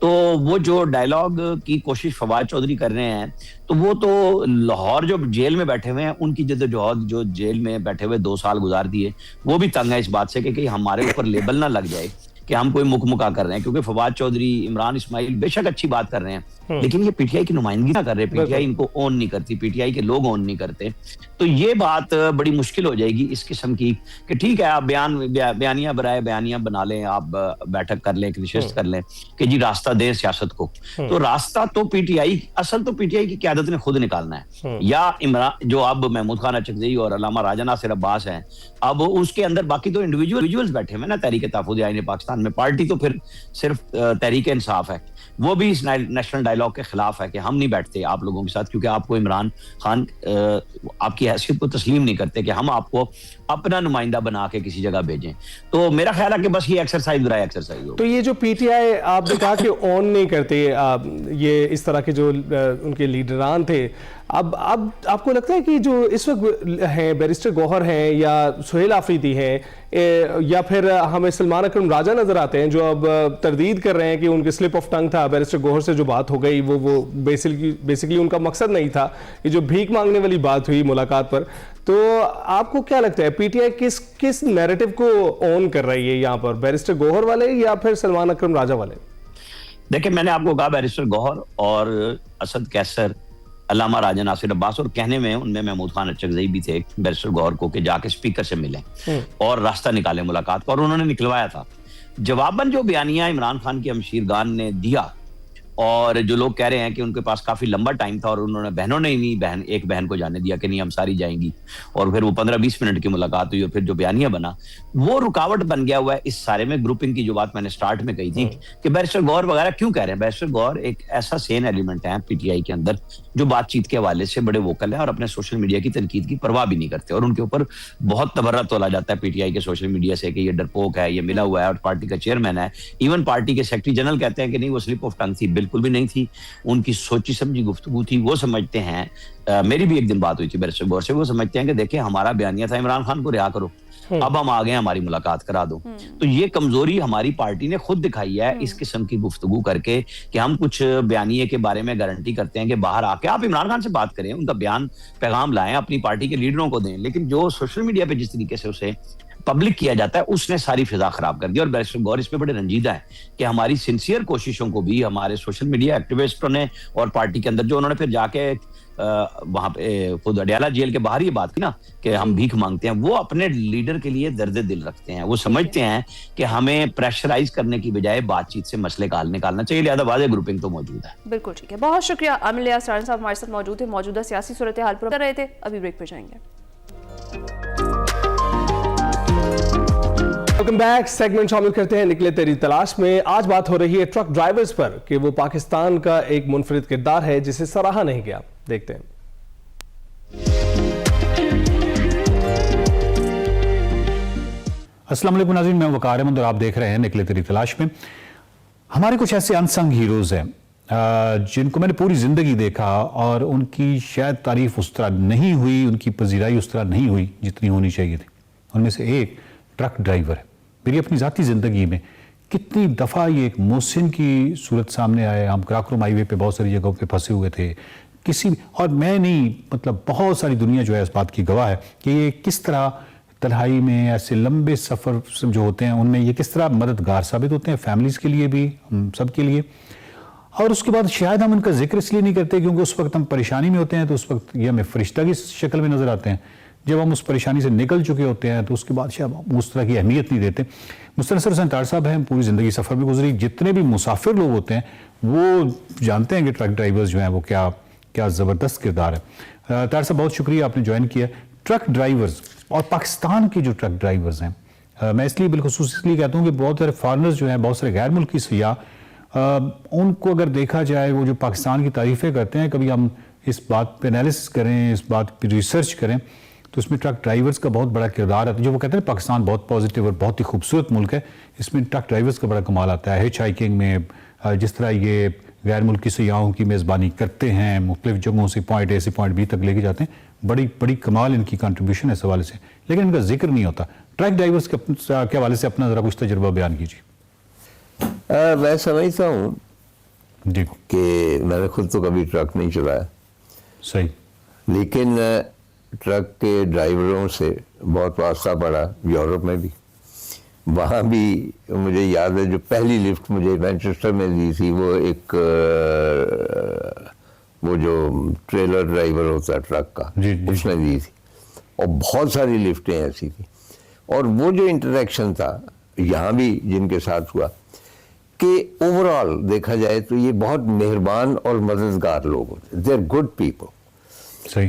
तो वो जो डायलॉग की कोशिश फवाद चौधरी कर रहे हैं, तो वो तो लाहौर जो जेल में बैठे हुए हैं उनकी जद्दोजहद, जो जेल में बैठे हुए 2 साल गुजार दिए, वो भी तंग है इस बात से कि हमारे ऊपर लेबल ना लग जाए कि हम कोई मुकमुका कर रहे हैं। क्योंकि फवाद चौधरी, इमरान इस्माइल बेशक अच्छी बात कर रहे हैं, लेकिन ये पीटीआई की नुमाइंदगी ना कर रहे, पीटीआई इनको ओन नहीं करती, पीटीआई के लोग ओन नहीं करते। तो ये बात बड़ी मुश्किल हो जाएगी इस किस्म की कि ठीक है आप बयानियां बराए बयानियां बना लें, आप बैठक कर लें, निशस्त कर लें कि जी रास्ता दें सियासत को। तो रास्ता तो पीटीआई, असल तो पीटीआई की क़यादत ने खुद निकालना है, या इमरान जो अब महमूद खान अचकज़ई और अल्लामा राजा नासिर अब्बास हैं, अब उसके अंदर बाकी तो इंडिविजुअल्स बैठे हुए ना तहरीक तहफ़्फ़ुज़ आईन पाकिस्तान में। पार्टी तो फिर सिर्फ तहरीक इंसाफ है, वो भी इस नेशनल डायलॉग के खिलाफ है कि हम नहीं बैठते आप लोगों के साथ, क्योंकि आपको इमरान खान आपकी हैसियत को तस्लीम नहीं करते कि हम आपको अपना नुमाइंदा बना के किसी जगह भेजें। तो मेरा ख्याल है कि बस ये एक्सरसाइज हो। तो ये जो पीटीआई आपने कहा कि ऑन नहीं करते, ये इस तरह के जो उनके लीडरान थे, अब आपको लगता है कि जो इस वक्त हैं बैरिस्टर गौहर हैं या सुहेल आफरीदी हैं या फिर हमें सलमान अकरम राजा नजर आते हैं जो अब तरदीद कर रहे हैं कि उनके स्लिप ऑफ टंग था, बैरिस्टर गौहर से जो बात हो गई वो बेसिकली उनका मकसद नहीं था, ये जो भीख मांगने वाली बात हुई मुलाकात पर। तो आपको क्या लगता है पीटीआई किस नैरेटिव को ऑन कर रही है यहाँ पर, बैरिस्टर गौहर वाले या फिर सलमान अकरम राजा वाले? देखिए, मैंने आपको कहा बैरिस्टर गौहर और असद कैसर, अल्लामा राजा नासिर अब्बास, और कहने में उनमें महमूद खान अचकज़ई भी थे बैरिस्टर गौहर को कि जाके स्पीकर से मिलें और रास्ता निकालें मुलाकात का, और उन्होंने निकलवाया था। जवाबन जो बयानिया इमरान खान के हमशीरगान ने दिया, और जो लोग कह रहे हैं कि उनके पास काफी लंबा टाइम था और उन्होंने बहनों ने ही नहीं एक बहन को जाने दिया कि नहीं हम सारी जाएंगी, और फिर वो 15-20 मिनट की मुलाकात हुई और फिर जो बयानिया बना वो रुकावट बन गया हुआ है इस सारे में। ग्रुपिंग की जो बात मैंने स्टार्ट में कही थी कि बैरिस्टर गौहर वगैरह क्यों कह रहे हैं, बैरिस्टर गौहर एक ऐसा सेन एलिमेंट है पीटीआई के अंदर जो बातचीत के हवाले से बड़े वोकल है और अपने सोशल मीडिया की तनकीद की परवाह भी नहीं करते, और उनके ऊपर बहुत तबर्रा तोला जाता है पीटीआई के सोशल मीडिया से कि ये डरपोक है, ये मिला हुआ है और पार्टी का चेयरमैन है। इवन पार्टी के सेक्रेटरी जनरल कहते हैं कि नहीं वो स्लिप ऑफ टंग थी, बिल्कुल भी नहीं थी, उनकी सोची समझी गुफ्तगू थी। वो समझते हैं, मेरी भी एक दिन बात हुई थी बैरिस्टर गौहर से, वो समझते हैं कि देखिए हमारा बयानिया था इमरान खान को रिहा करो, अब हम आ गए हमारी मुलाकात करा दो। तो ये कमजोरी हमारी पार्टी ने खुद दिखाई है इस किस्म की गुफ्तगू करके कि हम कुछ बयानिए के बारे में गारंटी करते हैं कि बाहर आके आप इमरान खान से बात करें, उनका बयान पैगाम लाएं, अपनी पार्टी के लीडरों को दें, लेकिन जो सोशल मीडिया पे जिस तरीके से उसे पब्लिक किया जाता है उसने सारी फिजा खराब कर दी। और बैरिस्टर गौहर इस पे बड़े रंजीदा है कि हमारी सिंसियर कोशिशों को भी हमारे सोशल मीडिया एक्टिविस्टों ने और पार्टी के अंदर जो उन्होंने फिर जाके वहां पे खुद अडयाला जेल के बाहर ये बात की ना कि हम भीख मांगते हैं, वो अपने लीडर के लिए दर्द दिल रखते हैं। वो समझते हैं कि हमें प्रेशराइज करने की बजाय बातचीत से मसले का हल निकालना चाहिए, लिहाजा वाज़ेह ग्रुपिंग तो मौजूद है। बिल्कुल ठीक है, बहुत शुक्रिया। आमिर लियास साहब हमारे साथ मौजूद थे, मौजूदा सियासी सूरत हाल पर कर रहे थे। अभी ब्रेक पे जाएंगे। Welcome back. सेगमेंट शामिल करते हैं निकले तेरी तलाश में। आज बात हो रही है ट्रक ड्राइवर्स पर कि वो पाकिस्तान का एक मुनफरिद किरदार है जिसे सराहा नहीं गया। देखते हैं। अस्सलाम वालेकुम नाज़रीन, मैं वकार अहमद और आप देख रहे हैं निकले तेरी तलाश में। हमारे कुछ ऐसे अनसंग हीरोज़ हैं जिनको मैंने पूरी ज़िंदगी देखा और उनकी शायद तारीफ उस तरह नहीं हुई, उनकी पजीराई उस तरह नहीं हुई जितनी होनी चाहिए थी। उनमें से एक ट्रक ड्राइवर है। मेरी अपनी ज़ाती ज़िंदगी में कितनी दफ़ा ये एक मोहसिन की सूरत सामने आए। हम कराक्रम हाईवे पे बहुत सारी जगहों पे फंसे हुए थे किसी, और मैं नहीं, मतलब बहुत सारी दुनिया जो है इस बात की गवाह है कि ये किस तरह तन्हाई में ऐसे लंबे सफ़र जो होते हैं उनमें ये किस तरह मददगार साबित होते हैं, फैमिलीज़ के लिए भी, हम सब के लिए। और उसके बाद शायद हम उनका जिक्र इसलिए नहीं करते क्योंकि उस वक्त हम परेशानी में होते हैं, तो उस वक्त ये हमें फरिश्ता की शक्ल में नज़र आते हैं। जब हम उस परेशानी से निकल चुके होते हैं तो उसके बाद शायद हम उस तरह की अहमियत नहीं देते। मुस्तनसर हुसैन तार साहब हैं, पूरी ज़िंदगी सफ़र में गुजरी। जितने भी मुसाफिर लोग होते हैं वो जानते हैं कि ट्रक ड्राइवर्स जो हैं वो क्या क्या ज़बरदस्त किरदार है। तार साहब बहुत शुक्रिया आपने ज्वाइन किया। ट्रक ड्राइवर्स और पाकिस्तान के जो ट्रक ड्राइवर्स हैं, मैं इसलिए बिलखुसूस इसलिए कहता हूँ कि बहुत सारे फॉरनर्स जो हैं, बहुत सारे गैर मुल्की सयाह, उनको अगर देखा जाए वो जो पाकिस्तान की तारीफ़ें करते हैं, कभी हम इस बात पे एनालिसिस करें, इस बात पे रिसर्च करें तो इसमें ट्रक ड्राइवर्स का बहुत बड़ा किरदार है। जो वो कहते हैं पाकिस्तान बहुत पॉजिटिव और बहुत ही खूबसूरत मुल्क है, इसमें ट्रक ड्राइवर्स का बड़ा कमाल आता है। हिच हाइकिंग में जिस तरह ये गैर मुल्की सयाहों की मेज़बानी करते हैं, मुख्तलिफ जगहों से पॉइंट ए से पॉइंट बी तक लेके जाते हैं, बड़ी बड़ी कमाल इनकी कंट्रीब्यूशन है इस हवाले से, लेकिन इनका जिक्र नहीं होता। ट्रक ड्राइवर्स के हवाले से अपना ज़रा कुछ तजुर्बा बयान कीजिए। मैं समझता हूँ जी कि मैंने खुद तो कभी ट्रक नहीं चलाया, सही, लेकिन ट्रक के ड्राइवरों से बहुत वास्ता पड़ा यूरोप में भी। वहाँ भी मुझे याद है जो पहली लिफ्ट मुझे मैनचेस्टर में दी थी वो एक वो जो ट्रेलर ड्राइवर होता है ट्रक का, उसने दी थी। और बहुत सारी लिफ्टें ऐसी थी। और वो जो इंटरेक्शन था यहाँ भी जिनके साथ हुआ कि ओवरऑल देखा जाए तो ये बहुत मेहरबान और मददगार लोग होते, दे आर गुड पीपल।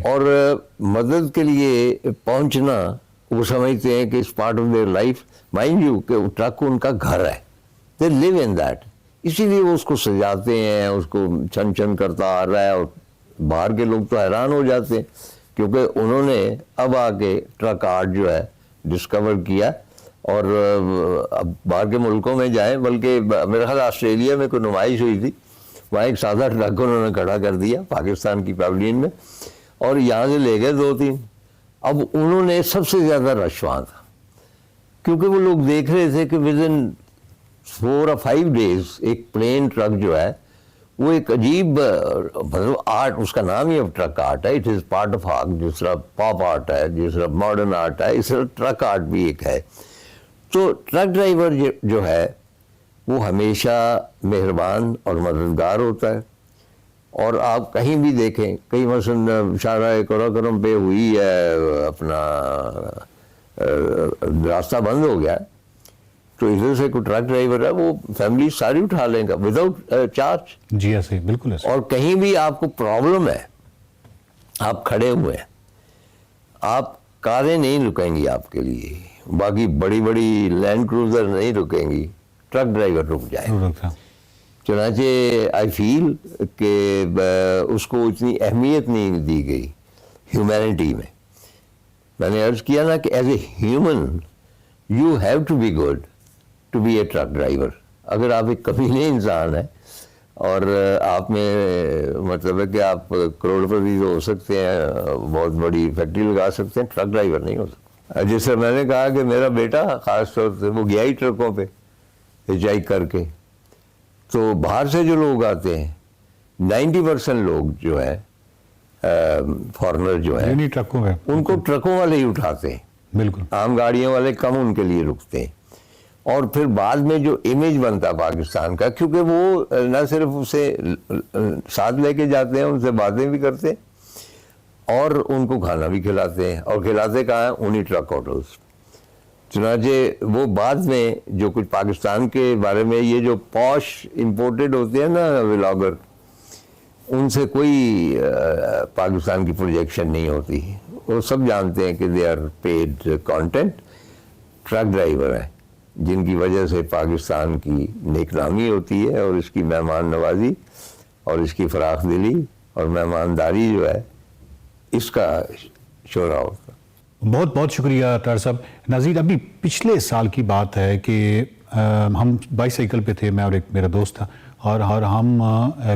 और मदद के लिए पहुंचना वो समझते हैं कि इस part of their life, mind you कि ट्रक उनका घर है, दे लिव इन दैट, इसीलिए वो उसको सजाते हैं, उसको छन छन करता आ रहा है। और बाहर के लोग तो हैरान हो जाते हैं क्योंकि उन्होंने अब आके ट्रक आर्ट जो है डिस्कवर किया। और अब बाहर के मुल्कों में जाए, बल्कि मेरे ख्याल ऑस्ट्रेलिया में कोई नुमाइश हुई थी, वहाँ एक सादा ट्रक उन्होंने खड़ा कर दिया पाकिस्तान की पवेलियन में और यहाँ से ले गए 2-3। अब उन्होंने सबसे ज़्यादा रश वहाँ था क्योंकि वो लोग देख रहे थे कि विद इन 4 or 5 days एक प्लेन ट्रक जो है वो एक अजीब, मतलब आर्ट, उसका नाम ही अब ट्रक आर्ट है, it is part of art. जिस तरह पॉप आर्ट है, जिस तरह मॉडर्न आर्ट है, इस तरह ट्रक आर्ट भी एक है। तो ट्रक ड्राइवर जो है वो हमेशा मेहरबान और मददगार होता है। और आप कहीं भी देखें, कहीं मसलन शाहराह कराक्रम पे हुई है, अपना रास्ता बंद हो गया तो इधर से कोई ट्रक ड्राइवर है वो फैमिली सारी उठा लेगा विदाउट चार्ज। जी ऐसे बिल्कुल ऐसे। और कहीं भी आपको प्रॉब्लम है, आप खड़े हुए हैं, आप कारें नहीं रुकेंगी आपके लिए, बाकी बड़ी बड़ी लैंड क्रूजर नहीं रुकेंगी, ट्रक ड्राइवर रुक जाएगा। चुनाचे आई फील कि उसको इतनी अहमियत नहीं दी गई ह्यूमैनिटी में। मैंने अर्ज किया ना कि as a human you have to be good to be a truck driver. अगर आप एक कमीने इंसान हैं और आप में मतलब है कि आप करोड़पति हो सकते हैं, बहुत बड़ी फैक्ट्री लगा सकते हैं, ट्रक ड्राइवर नहीं हो सकते। जैसे मैंने कहा कि मेरा बेटा ख़ास तौर से वो गया ही ट्रकों पे हिचाई करके, तो बाहर से जो लोग आते हैं 90% लोग जो है फॉरेनर जो है ट्रकों में, उनको ट्रकों वाले ही उठाते हैं, बिल्कुल। आम गाड़ियों वाले कम उनके लिए रुकते हैं। और फिर बाद में जो इमेज बनता पाकिस्तान का, क्योंकि वो न सिर्फ उसे साथ लेके जाते हैं, उनसे बातें भी करते हैं और उनको खाना भी खिलाते हैं। और खिलाते कहाँ हैं? उन्हीं ट्रक होटल्स। चुनाचे वो बाद में जो कुछ पाकिस्तान के बारे में ये जो पॉश इंपोर्टेड होते हैं ना व्लॉगर, उनसे कोई पाकिस्तान की प्रोजेक्शन नहीं होती। वो सब जानते हैं कि they are paid content, truck driver हैं। जिनकी वजह से पाकिस्तान की नेकनामी होती है और इसकी मेहमान नवाजी और इसकी फराख दिली और मेहमानदारी जो है इसका शोरा होता। बहुत बहुत शुक्रिया अतार साहब। नाज़रीन, अभी पिछले साल की बात है कि हम बाईसाइकिल पे थे, मैं और एक मेरा दोस्त था, और हम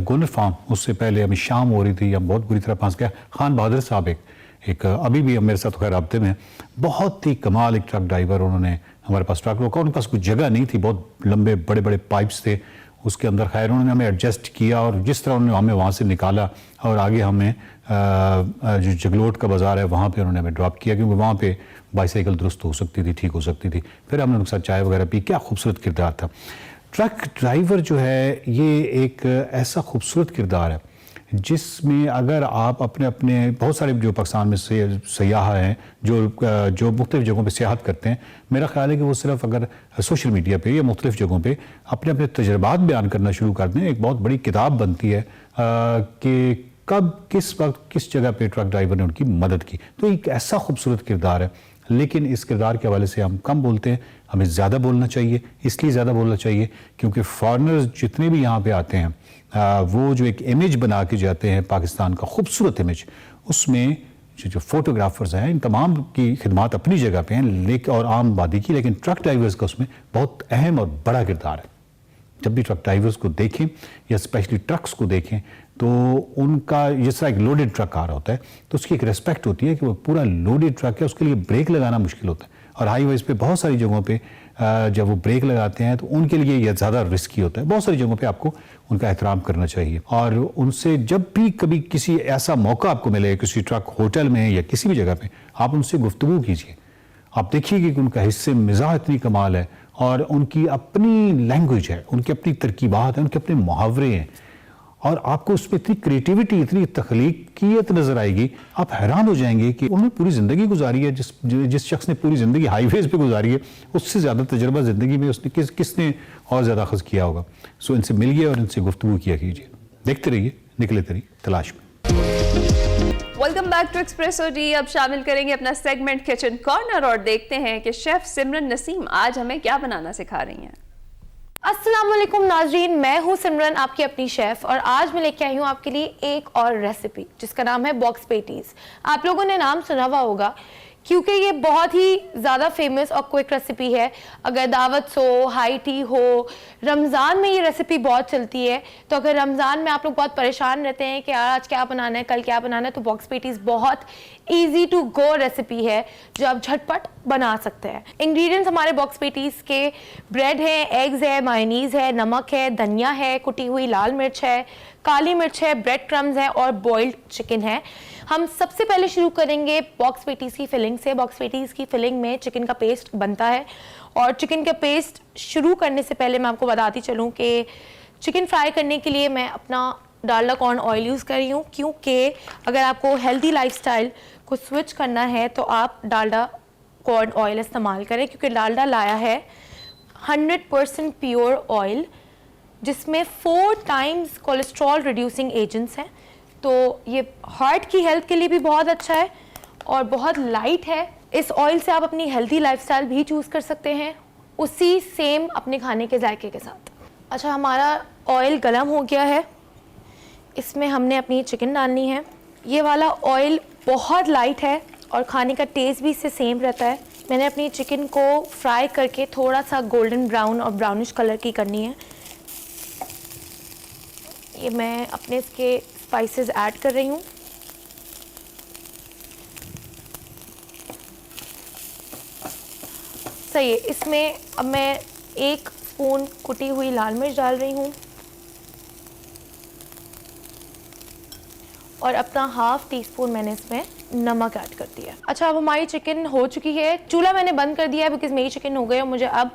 गोलर फार्म, उससे पहले हमें शाम हो रही थी, हम बहुत बुरी तरह फंस गया। खान बहादुर साहब एक अभी भी मेरे साथ खैर राब्ते में, बहुत ही कमाल एक ट्रक ड्राइवर, उन्होंने हमारे पास ट्रक रोका, उनके पास कुछ जगह नहीं थी, बहुत लंबे बड़े बड़े पाइप्स थे उसके अंदर। खैर उन्होंने हमें एडजस्ट किया और जिस तरह उन्होंने हमें वहाँ से निकाला और आगे हमें जो जगलोट का बाज़ार है वहाँ पे उन्होंने हमें ड्रॉप किया, क्योंकि वहाँ पे बाईसाइकिल दुरुस्त हो सकती थी, ठीक हो सकती थी। फिर हमने उनके साथ चाय वगैरह पी। क्या खूबसूरत किरदार था। ट्रक ड्राइवर जो है ये एक ऐसा खूबसूरत किरदार है जिसमें अगर आप अपने बहुत सारे जो पाकिस्तान में सयाह हैं जो मुख्तलिफ़ जगहों पे सियाहत करते हैं, मेरा ख्याल है कि वो सिर्फ अगर सोशल मीडिया पे या मुख्तलिफ़ जगहों पे अपने तजुर्बात बयान करना शुरू कर दें, एक बहुत बड़ी किताब बनती है कि कब किस वक्त किस जगह पे ट्रक ड्राइवर ने उनकी मदद की। तो एक ऐसा खूबसूरत किरदार है, लेकिन इस किरदार के हवाले से हम कम बोलते हैं, हमें ज़्यादा बोलना चाहिए। इसलिए ज़्यादा बोलना चाहिए क्योंकि फॉरेनर्स जितने भी यहाँ पे आते हैं वो जो एक इमेज बना के जाते हैं पाकिस्तान का खूबसूरत इमेज, उसमें जो फोटोग्राफर्स हैं इन तमाम की खिदमात अपनी जगह पे हैं, लेकिन और आम आबादी की, लेकिन ट्रक ड्राइवर्स का उसमें बहुत अहम और बड़ा किरदार है। जब भी ट्रक ड्राइवर्स को देखें या स्पेशली ट्रक्स को देखें तो उनका जिस तरह एक लोडेड ट्रक आ रहा होता है तो उसकी एक रिस्पेक्ट होती है कि वो पूरा लोडेड ट्रक है, उसके लिए ब्रेक लगाना मुश्किल होता है। और हाईवेज पे बहुत सारी जगहों पे जब वो ब्रेक लगाते हैं तो उनके लिए यह ज़्यादा रिस्की होता है। बहुत सारी जगहों पे आपको उनका एहतराम करना चाहिए और उनसे जब भी कभी किसी ऐसा मौका आपको मिले किसी ट्रक होटल में या किसी भी जगह पे, आप उनसे गुफ्तगू कीजिए। आप देखिए कि उनका हिस्से मिजाज इतनी कमाल है और उनकी अपनी लैंग्वेज है, उनकी अपनी तरकीबात है, उनके अपने मुहावरे हैं और आपको उसमें इतनी क्रिएटिविटी, इतनी तख्लीकियत नजर आएगी, आप हैरान हो जाएंगे कि उन्होंने पूरी ज़िंदगी गुजारी है। जिस शख्स ने पूरी ज़िंदगी हाईवेज पे गुजारी है उससे ज़्यादा तजुर्बा ज़िंदगी में उसने किसने और ज़्यादा खर्च किया होगा। सो इनसे मिलिए और इनसे गुफ्तगू किया कीजिए। देखते रहिए निकले तेरी तलाश में। वेलकम बैक टू एक्सप्रेसो जी। अब शामिल करेंगे अपना सेगमेंट किचन कॉर्नर और देखते हैं कि शेफ सिमरन नसीम आज हमें क्या बनाना सिखा रही हैं। अस्सलाम वालेकुम नाजरीन, मैं हूं सिमरन, आपकी अपनी शेफ, और आज मैं लेके आई हूं आपके लिए एक और रेसिपी जिसका नाम है बॉक्स पेटीज। आप लोगों ने नाम सुना हुआ होगा क्योंकि ये बहुत ही ज़्यादा फेमस और क्विक रेसिपी है। अगर दावत हो, हाई टी हो, रमज़ान में ये रेसिपी बहुत चलती है। तो अगर रमज़ान में आप लोग बहुत परेशान रहते हैं कि यार आज क्या बनाना है, कल क्या बनाना है, तो बॉक्स पेटीज बहुत ईजी टू गो रेसिपी है जो आप झटपट बना सकते हैं। इंग्रेडिएंट्स हमारे बॉक्स पेटीज के ब्रेड है, एग्स है, मायोनीज है, नमक है, धनिया है, कुटी हुई लाल मिर्च है, काली मिर्च है, ब्रेड क्रम्स है और बॉइल्ड चिकन है। हम सबसे पहले शुरू करेंगे बॉक्स पेटीज की फिलिंग से। बॉक्स पेटीज की फिलिंग में चिकन का पेस्ट बनता है और चिकन का पेस्ट शुरू करने से पहले मैं आपको बताती चलूँ कि चिकन फ्राई करने के लिए मैं अपना डालडा कॉर्न ऑयल यूज़ कर रही हूँ, क्योंकि अगर आपको हेल्दी लाइफस्टाइल को स्विच करना है तो आप डालडा कॉर्न ऑयल इस्तेमाल करें, क्योंकि डालडा लाया है 100% प्योर ऑयल जिसमें 4 टाइम्स कोलेस्ट्रॉल रिड्यूसिंग एजेंट्स हैं। तो ये हार्ट की हेल्थ के लिए भी बहुत अच्छा है और बहुत लाइट है। इस ऑयल से आप अपनी हेल्दी लाइफस्टाइल भी चूज़ कर सकते हैं उसी सेम अपने खाने के जायके के साथ। अच्छा, हमारा ऑयल गरम हो गया है, इसमें हमने अपनी चिकन डालनी है। ये वाला ऑयल बहुत लाइट है और खाने का टेस्ट भी इससे सेम रहता है। मैंने अपनी चिकन को फ्राई करके थोड़ा सा गोल्डन ब्राउन और ब्राउनिश कलर की करनी है। ये मैं अपने इसके स्पाइसेस ऐड कर रही हूँ। सही है, इसमें अब मैं 1 स्पून कुटी हुई लाल मिर्च डाल रही हूँ और अपना ½ टीस्पून मैंने इसमें नमक ऐड कर दिया। अच्छा, अब हमारी चिकन हो चुकी है। चूल्हा मैंने बंद कर दिया है बिकॉज मेरी चिकन हो गई और मुझे अब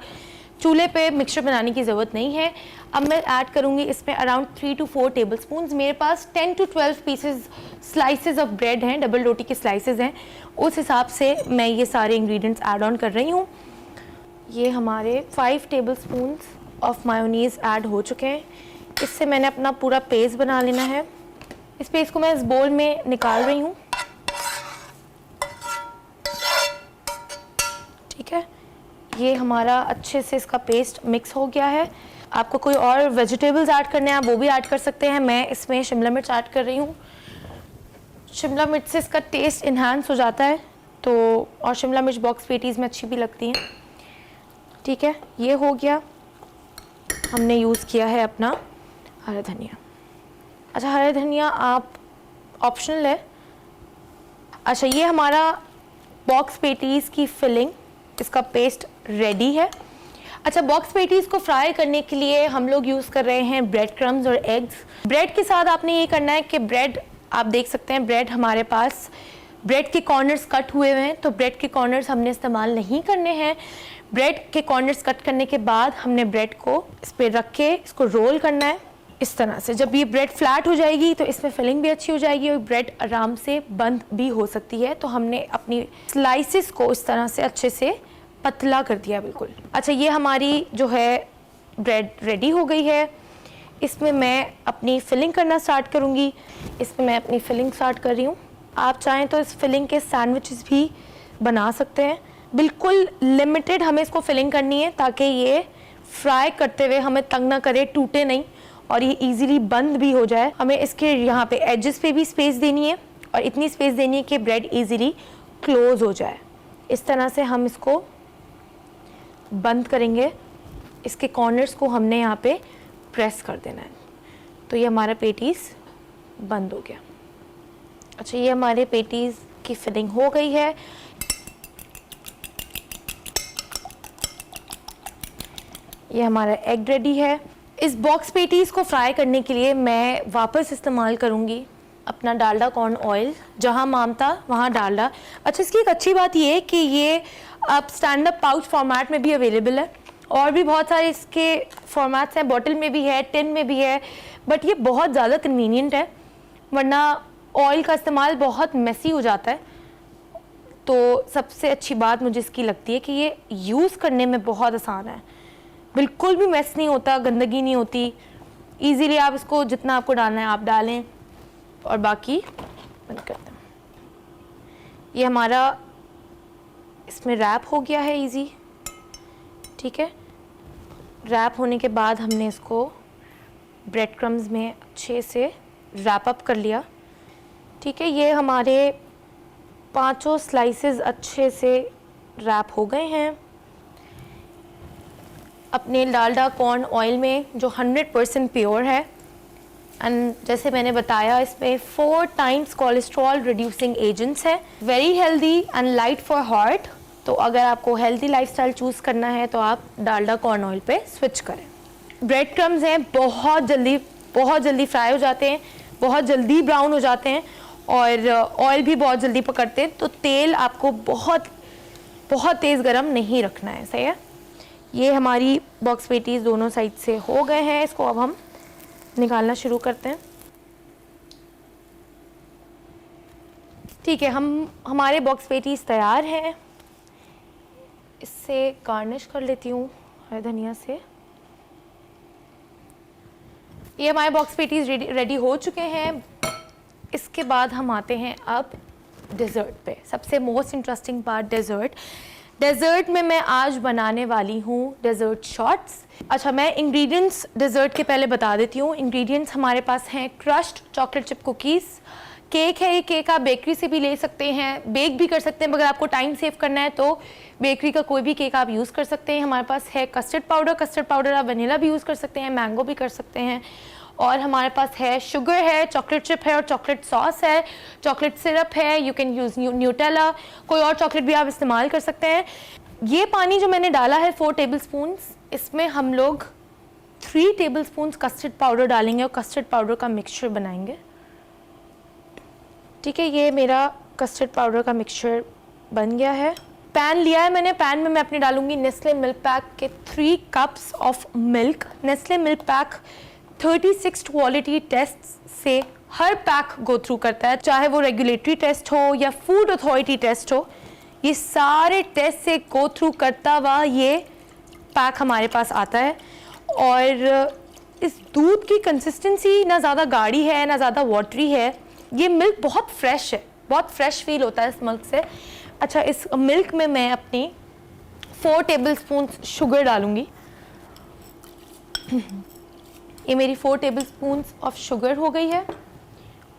चूल्हे पे मिक्सचर बनाने की ज़रूरत नहीं है। अब मैं ऐड करूँगी इसमें अराउंड 3 to 4 टेबल स्पून। मेरे पास 10 to 12 pieces slices of bread हैं, डबल रोटी के स्लाइसेस हैं, उस हिसाब से मैं ये सारे इंग्रेडिएंट्स ऐड ऑन कर रही हूँ। ये हमारे 5 table spoon of mayonnaise add हो चुके हैं। इससे मैंने अपना पूरा पेस्ट बना लेना है। इस पेस्ट को मैं इस बोल में निकाल रही हूँ। ठीक है, ये हमारा अच्छे से इसका पेस्ट मिक्स हो गया है। आपको कोई और वेजिटेबल्स ऐड करने हैं आप वो भी ऐड कर सकते हैं। मैं इसमें शिमला मिर्च ऐड कर रही हूँ। शिमला मिर्च से इसका टेस्ट इन्हांस हो जाता है, तो और शिमला मिर्च बॉक्स पेटीज़ में अच्छी भी लगती हैं। ठीक है, ये हो गया। हमने यूज़ किया है अपना हरा धनिया। अच्छा, हरा धनिया आप ऑप्शनल है। अच्छा, ये हमारा बॉक्स पेटीज़ की फिलिंग, इसका पेस्ट रेडी है। अच्छा, बॉक्स पेटीज़ को फ्राई करने के लिए हम लोग यूज़ कर रहे हैं ब्रेड क्रम्स और एग्स। ब्रेड के साथ आपने ये करना है कि ब्रेड, आप देख सकते हैं ब्रेड हमारे पास ब्रेड के कॉर्नर्स कट हुए हुए हैं, तो ब्रेड के कॉर्नर्स हमने इस्तेमाल नहीं करने हैं। ब्रेड के कॉर्नर्स कट करने के बाद हमने ब्रेड को इस पर रख के इसको रोल करना है इस तरह से। जब ये ब्रेड फ्लैट हो जाएगी तो इसमें फिलिंग भी अच्छी हो जाएगी और ब्रेड आराम से बंद भी हो सकती है। तो हमने अपनी स्लाइसिस को इस तरह से अच्छे से पतला कर दिया बिल्कुल। अच्छा, ये हमारी जो है ब्रेड रेडी हो गई है। इसमें मैं अपनी फिलिंग करना स्टार्ट करूँगी। इसमें मैं अपनी फिलिंग स्टार्ट कर रही हूँ। आप चाहें तो इस फिलिंग के सैंडविचेस भी बना सकते हैं। बिल्कुल लिमिटेड हमें इसको फिलिंग करनी है ताकि ये फ्राई करते हुए हमें तंग ना करे, टूटे नहीं और ये इजीली बंद भी हो जाए। हमें इसके यहाँ पे एजेस पे भी स्पेस देनी है और इतनी स्पेस देनी है कि ब्रेड इजीली क्लोज हो जाए। इस तरह से हम इसको बंद करेंगे। इसके कॉर्नर्स को हमने यहाँ पे प्रेस कर देना है। तो ये हमारा पेटीज़ बंद हो गया। अच्छा, ये हमारे पेटीज़ की फिलिंग हो गई है। ये हमारा एग रेडी है। इस बॉक्स पेटीज़ को फ्राई करने के लिए मैं वापस इस्तेमाल करूँगी अपना डालडा कॉर्न ऑयल। जहाँ माम था वहाँ डालडा। अच्छा, इसकी एक अच्छी बात ये है कि ये अब स्टैंड अप पाउच फॉर्मेट में भी अवेलेबल है और भी बहुत सारे इसके फॉर्मेट्स हैं, बॉटल में भी है, टिन में भी है, बट ये बहुत ज़्यादा कन्वीनियंट है, वरना ऑयल का इस्तेमाल बहुत मेसी हो जाता है। तो सबसे अच्छी बात मुझे इसकी लगती है कि ये यूज़ करने में बहुत आसान है, बिल्कुल भी मेस नहीं होता, गंदगी नहीं होती। ईज़िली आप इसको जितना आपको डालना है आप डालें और बाकी बंद करते हैं। ये हमारा इसमें रैप हो गया है इजी। ठीक है, रैप होने के बाद हमने इसको ब्रेड क्रम्स में अच्छे से रैप अप कर लिया। ठीक है, ये हमारे 5 स्लाइसेस अच्छे से रैप हो गए हैं अपने डालडा कॉर्न ऑयल में जो 100% प्योर है। एंड जैसे मैंने बताया इसमें 4 टाइम्स कोलेस्ट्रॉल रिड्यूसिंग एजेंट्स हैं। Very healthy and light for heart. तो अगर आपको हेल्दी लाइफस्टाइल चूज़ करना है तो आप डालडा कॉर्न ऑयल पे स्विच करें। ब्रेड क्रम्स हैं, बहुत जल्दी फ्राई हो जाते हैं, बहुत जल्दी ब्राउन हो जाते हैं और ऑयल भी बहुत जल्दी पकड़ते हैं। तो तेल आपको बहुत तेज़ गरम नहीं रखना है। सही है। ये हमारी बॉक्स पेटीज़ दोनों साइड से हो गए हैं। इसको अब हम निकालना शुरू करते हैं। ठीक है, हमारे बॉक्स पेटीज़ तैयार हैं। इससे गार्निश कर लेती हूँ हरे धनिया से। ये हमारे बॉक्स पेटीज़ रेडी हो चुके हैं। इसके बाद हम आते हैं अब डेज़र्ट पे। सबसे मोस्ट इंटरेस्टिंग पार्ट डेज़र्ट में मैं आज बनाने वाली हूँ डेज़र्ट शॉट्स। अच्छा, मैं इंग्रेडिएंट्स डेज़र्ट के पहले बता देती हूँ। इंग्रेडिएंट्स हमारे पास हैं crushed chocolate chip cookies, cake है। ये केक आप बेकरी से भी ले सकते हैं, बेक भी कर सकते हैं, मगर आपको टाइम सेव करना है तो बेकरी का कोई भी केक आप यूज़ कर सकते हैं। हमारे पास है कस्टर्ड पाउडर आप वनीला भी यूज़ कर सकते हैं, मैंगो भी कर सकते हैं। और हमारे पास है शुगर है, चॉकलेट चिप है और चॉकलेट सॉस है, चॉकलेट सिरप है। यू कैन यूज़ न्यूटेला, कोई और चॉकलेट भी आप इस्तेमाल कर सकते हैं। ये पानी जो मैंने डाला है 4 टेबलस्पून्स, इसमें हम लोग 3 टेबलस्पून्स कस्टर्ड पाउडर डालेंगे और कस्टर्ड पाउडर का मिक्सचर बनाएंगे। ठीक है, ये मेरा कस्टर्ड पाउडर का मिक्सचर बन गया है। पैन लिया है मैंने, पैन में मैं अपने डालूंगी नेस्ले मिल्क पैक के 3 cups of milk. Nestle milk pack 36 quality test से हर पैक गो थ्रू करता है, चाहे वो रेगुलेटरी टेस्ट हो या फूड अथॉरिटी टेस्ट हो। ये सारे टेस्ट से गो थ्रू करता हुआ ये पैक हमारे पास आता है। और इस दूध की कंसिस्टेंसी ना ज़्यादा गाढ़ी है ना ज़्यादा वाटरी है। ये मिल्क बहुत फ्रेश है, बहुत फ्रेश फील होता है इस मिल्क से। अच्छा, इस मिल्क में मैं अपनी 4 टेबलस्पून शुगर डालूंगी। ये मेरी 4 टेबलस्पून ऑफ शुगर हो गई है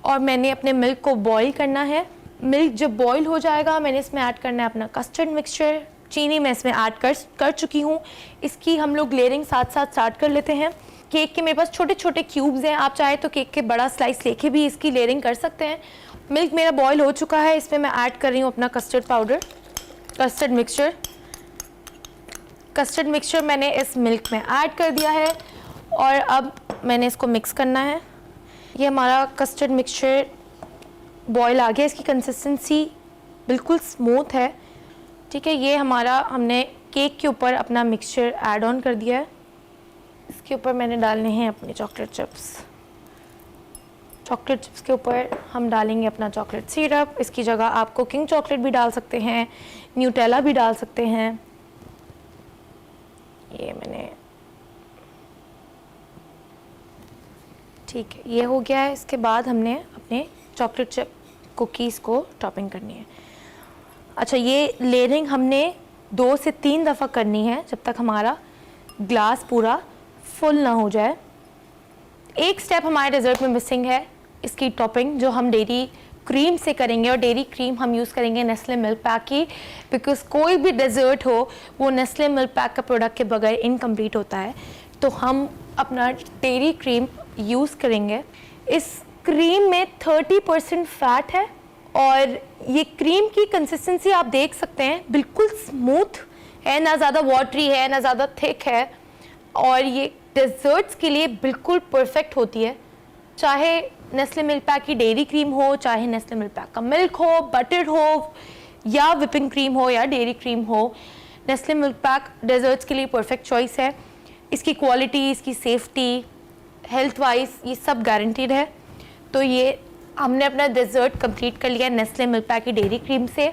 और मैंने अपने मिल्क को बॉईल करना है। मिल्क जब बॉईल हो जाएगा मैंने इसमें ऐड करना है अपना कस्टर्ड मिक्सचर। चीनी मैं इसमें ऐड कर चुकी हूँ। इसकी हम लोग लेयरिंग साथ साथ स्टार्ट कर लेते हैं। केक के मेरे पास छोटे छोटे क्यूब्स हैं, आप चाहे तो केक के बड़ा स्लाइस लेके भी इसकी लेयरिंग कर सकते हैं। मिल्क मेरा बॉईल हो चुका है, इसमें मैं ऐड कर रही हूँ अपना कस्टर्ड मिक्सचर। कस्टर्ड मिक्सचर मैंने इस मिल्क में ऐड कर दिया है और अब मैंने इसको मिक्स करना है। ये हमारा कस्टर्ड मिक्सचर बॉईल आ गया, इसकी कंसिस्टेंसी बिल्कुल स्मूथ है। ठीक है, ये हमारा हमने केक के ऊपर अपना मिक्सचर ऐड ऑन कर दिया है। इसके ऊपर मैंने डालने हैं अपने चॉकलेट चिप्स। चॉकलेट चिप्स के ऊपर हम डालेंगे अपना चॉकलेट सिरप। इसकी जगह आप कुकिंग चॉकलेट भी डाल सकते हैं, न्यूटेला भी डाल सकते हैं। ये मैंने ठीक है, ये हो गया है। इसके बाद हमने अपने चॉकलेट चिप कुकीज़ को टॉपिंग करनी है। अच्छा, ये लेयरिंग हमने 2 से 3 दफ़ा करनी है जब तक हमारा ग्लास पूरा फुल ना हो जाए। एक स्टेप हमारे डेजर्ट में मिसिंग है, इसकी टॉपिंग जो हम डेयरी क्रीम से करेंगे और डेयरी क्रीम हम यूज़ करेंगे नेस्ले मिल्क पैक की, बिकॉज कोई भी डेजर्ट हो वो नेस्ले मिल्क पैक का प्रोडक्ट के बगैर इनकम्प्लीट होता है। तो हम अपना डेयरी क्रीम यूज़ करेंगे। इस क्रीम में 30% फैट है और ये क्रीम की कंसिस्टेंसी आप देख सकते हैं बिल्कुल स्मूथ है, ना ज़्यादा वाटरी है ना ज़्यादा थिक है और ये डेजर्ट्स के लिए बिल्कुल परफेक्ट होती है। चाहे नेस्ले मिल्क पैक की डेयरी क्रीम हो, चाहे नेस्ले मिल्क पैक का मिल्क हो, बटर हो या विपिंग क्रीम हो या डेयरी क्रीम हो, नेस्ले मिल्क पैक डेजर्ट्स के लिए परफेक्ट चॉइस है। इसकी क्वालिटी, इसकी सेफ्टी, हेल्थ वाइज ये सब गारंटीड है। तो ये हमने अपना डेजर्ट कंप्लीट कर लिया नेस्ले मिल्क पैक की डेयरी क्रीम से।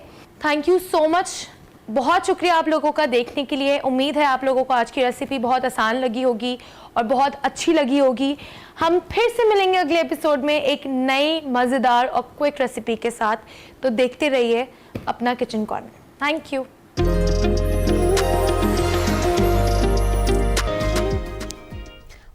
थैंक यू सो मच, बहुत शुक्रिया आप लोगों का देखने के लिए। उम्मीद है आप लोगों को आज की रेसिपी बहुत आसान लगी होगी और बहुत अच्छी लगी होगी। हम फिर से मिलेंगे अगले एपिसोड में एक नई मज़ेदार और क्विक रेसिपी के साथ। तो देखते रहिए अपना kitchen corner. Thank you.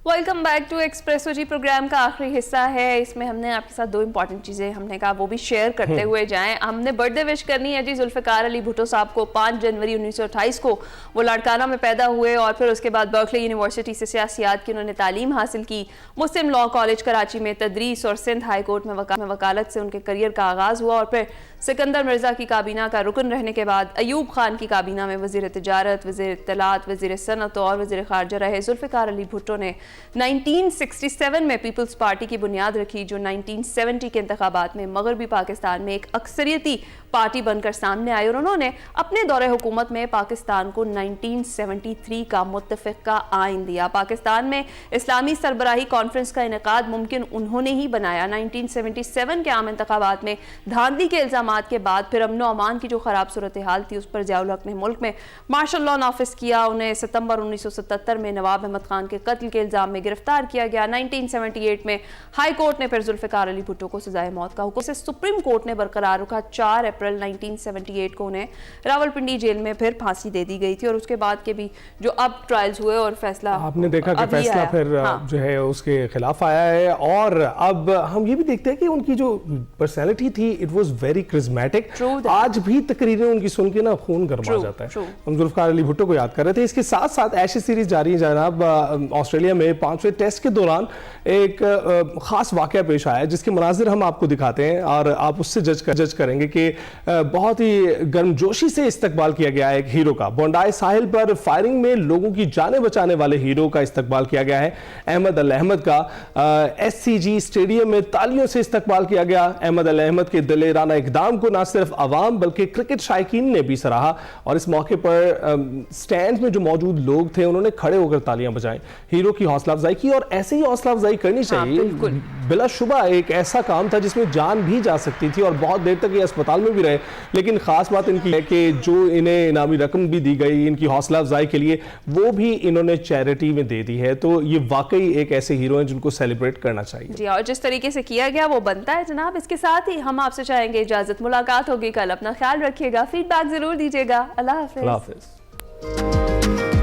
Welcome back to Expresso जी। प्रोग्राम का आखिरी हिस्सा है, इसमें हमने आपके साथ 2 इंपॉर्टेंट चीज़ें हमने कहा वो भी शेयर करते हुए जाएं। हमने बर्थडे विश करनी है जी जुल्फ़िकार अली भुट्टो साहब को। 5 जनवरी 1928 को वो लाड़काना में पैदा हुए और फिर उसके बाद बर्कले यूनिवर्सिटी से सियासियात की उन्होंने तालीम हासिल की। मुस्लिम लॉ कॉलेज कराची में तदरीस और सिंध हाई कोर्ट में वकालत से उनके करियर का आगाज़ हुआ और फिर सिकंदर मिर्ज़ा की काबीना का रुकन रहने के बाद अयूब खान की काबीना में वज़ीर तिजारत, वज़ीर इत्तलात, वज़ीर सनत और वज़ीर ख़ारजा रहे। जुल्फ़िकार अली भुट्टो ने 1967 में पीपल्स पार्टी की बुनियाद रखी जो 1970 के इंतखाबात में मगरबी पाकिस्तान में एक अक्सरियती पार्टी बनकर सामने आई और उन्होंने अपने दौरे हुकूमत में पाकिस्तान को 1973 का मुत्तफ़िक़ा आइन दिया। पाकिस्तान में इस्लामी सरबराही कॉन्फ्रेंस का इनेकाद मुमकिन उन्होंने ही बनाया। 1977 के आम इंतखाबात में धांधली के इल्ज़ामात के बाद फिर अमनो अमान की जो ख़राब सूरत हाल थी उस पर ज़ियाउल हक ने मुल्क में मार्शल लॉ नाफिज किया। उन्हें सितंबर 1977 में नवाब अहमद खान के कत्ल के इल्ज़ाम में गिरफ्तार किया गया। 1978 में हाई कोर्ट ने फिर जुल्फ़िकार अली भुट्टो को सजाए मौत का हुक्म से सुप्रीम कोर्ट ने बरकरार रखा। 4 अप्रैल 1978 को उन्हें रावलपिंडी जेल में फिर फांसी दे दी गई थी और उसके बाद के भी जो अब ट्रायल्स हुए और फैसला आपने देखा कि फैसला फिर जो है उसके खिलाफ आया है। और अब हम ये भी देखते हैं कि उनकी जो पर्सनैलिटी थी इट वाज वेरी क्रिज्मेटिक। आज भी तकरीरें उनकी सुन के ना खून गरमा जाता है। हम जुल्फ़िकार अली भुट्टो को याद कर रहे थे। इसके साथ साथ एशेज सीरीज जारी है जनाब। ऑस्ट्रेलिया में 5वें टेस्ट के दौरान एक खास वाकया पेश आया जिसके मनाजिर हम आपको दिखाते हैं और आप उससे जज करेंगे कि बहुत ही गर्मजोशी से इस्तकबाल किया गया है एक हीरो का। बोंडाई साहिल पर फायरिंग में लोगों की जानें बचाने वाले हीरो का इस्तकबाल किया गया है। अहमद अल अहमद का SCG स्टेडियम में तालियों से इस्तकबाल किया गया। अहमद अल अहमद के दिलेराना इकदाम को न सिर्फ अवाम बल्कि क्रिकेट शायकीन ने भी सराहा और इस मौके पर स्टैंड में जो मौजूद लोग थे उन्होंने खड़े होकर तालियां बजाई, हीरो की हौसला अफजाई की। और ऐसे ही हौसला अफजाई करनी चाहिए। बिलाशुबा एक ऐसा काम था जिसमें जान भी जा सकती थी और बहुत देर तक ये अस्पताल में भी रहे। लेकिन खास बात इनकी है कि जो इन्हें इनामी रकम भी दी गई इनकी हौसला अफजाई के लिए वो भी इन्होंने चैरिटी में दे दी है। तो ये वाकई एक ऐसे हीरो हैं जिनको सेलिब्रेट करना चाहिए जी। और जिस तरीके से किया गया वो बनता है जनाब। इसके साथ ही हम आपसे चाहेंगे इजाजत, मुलाकात होगी कल। अपना ख्याल रखिएगा, फीडबैक जरूर दीजिएगा। अल्लाह हाफिज। हैं।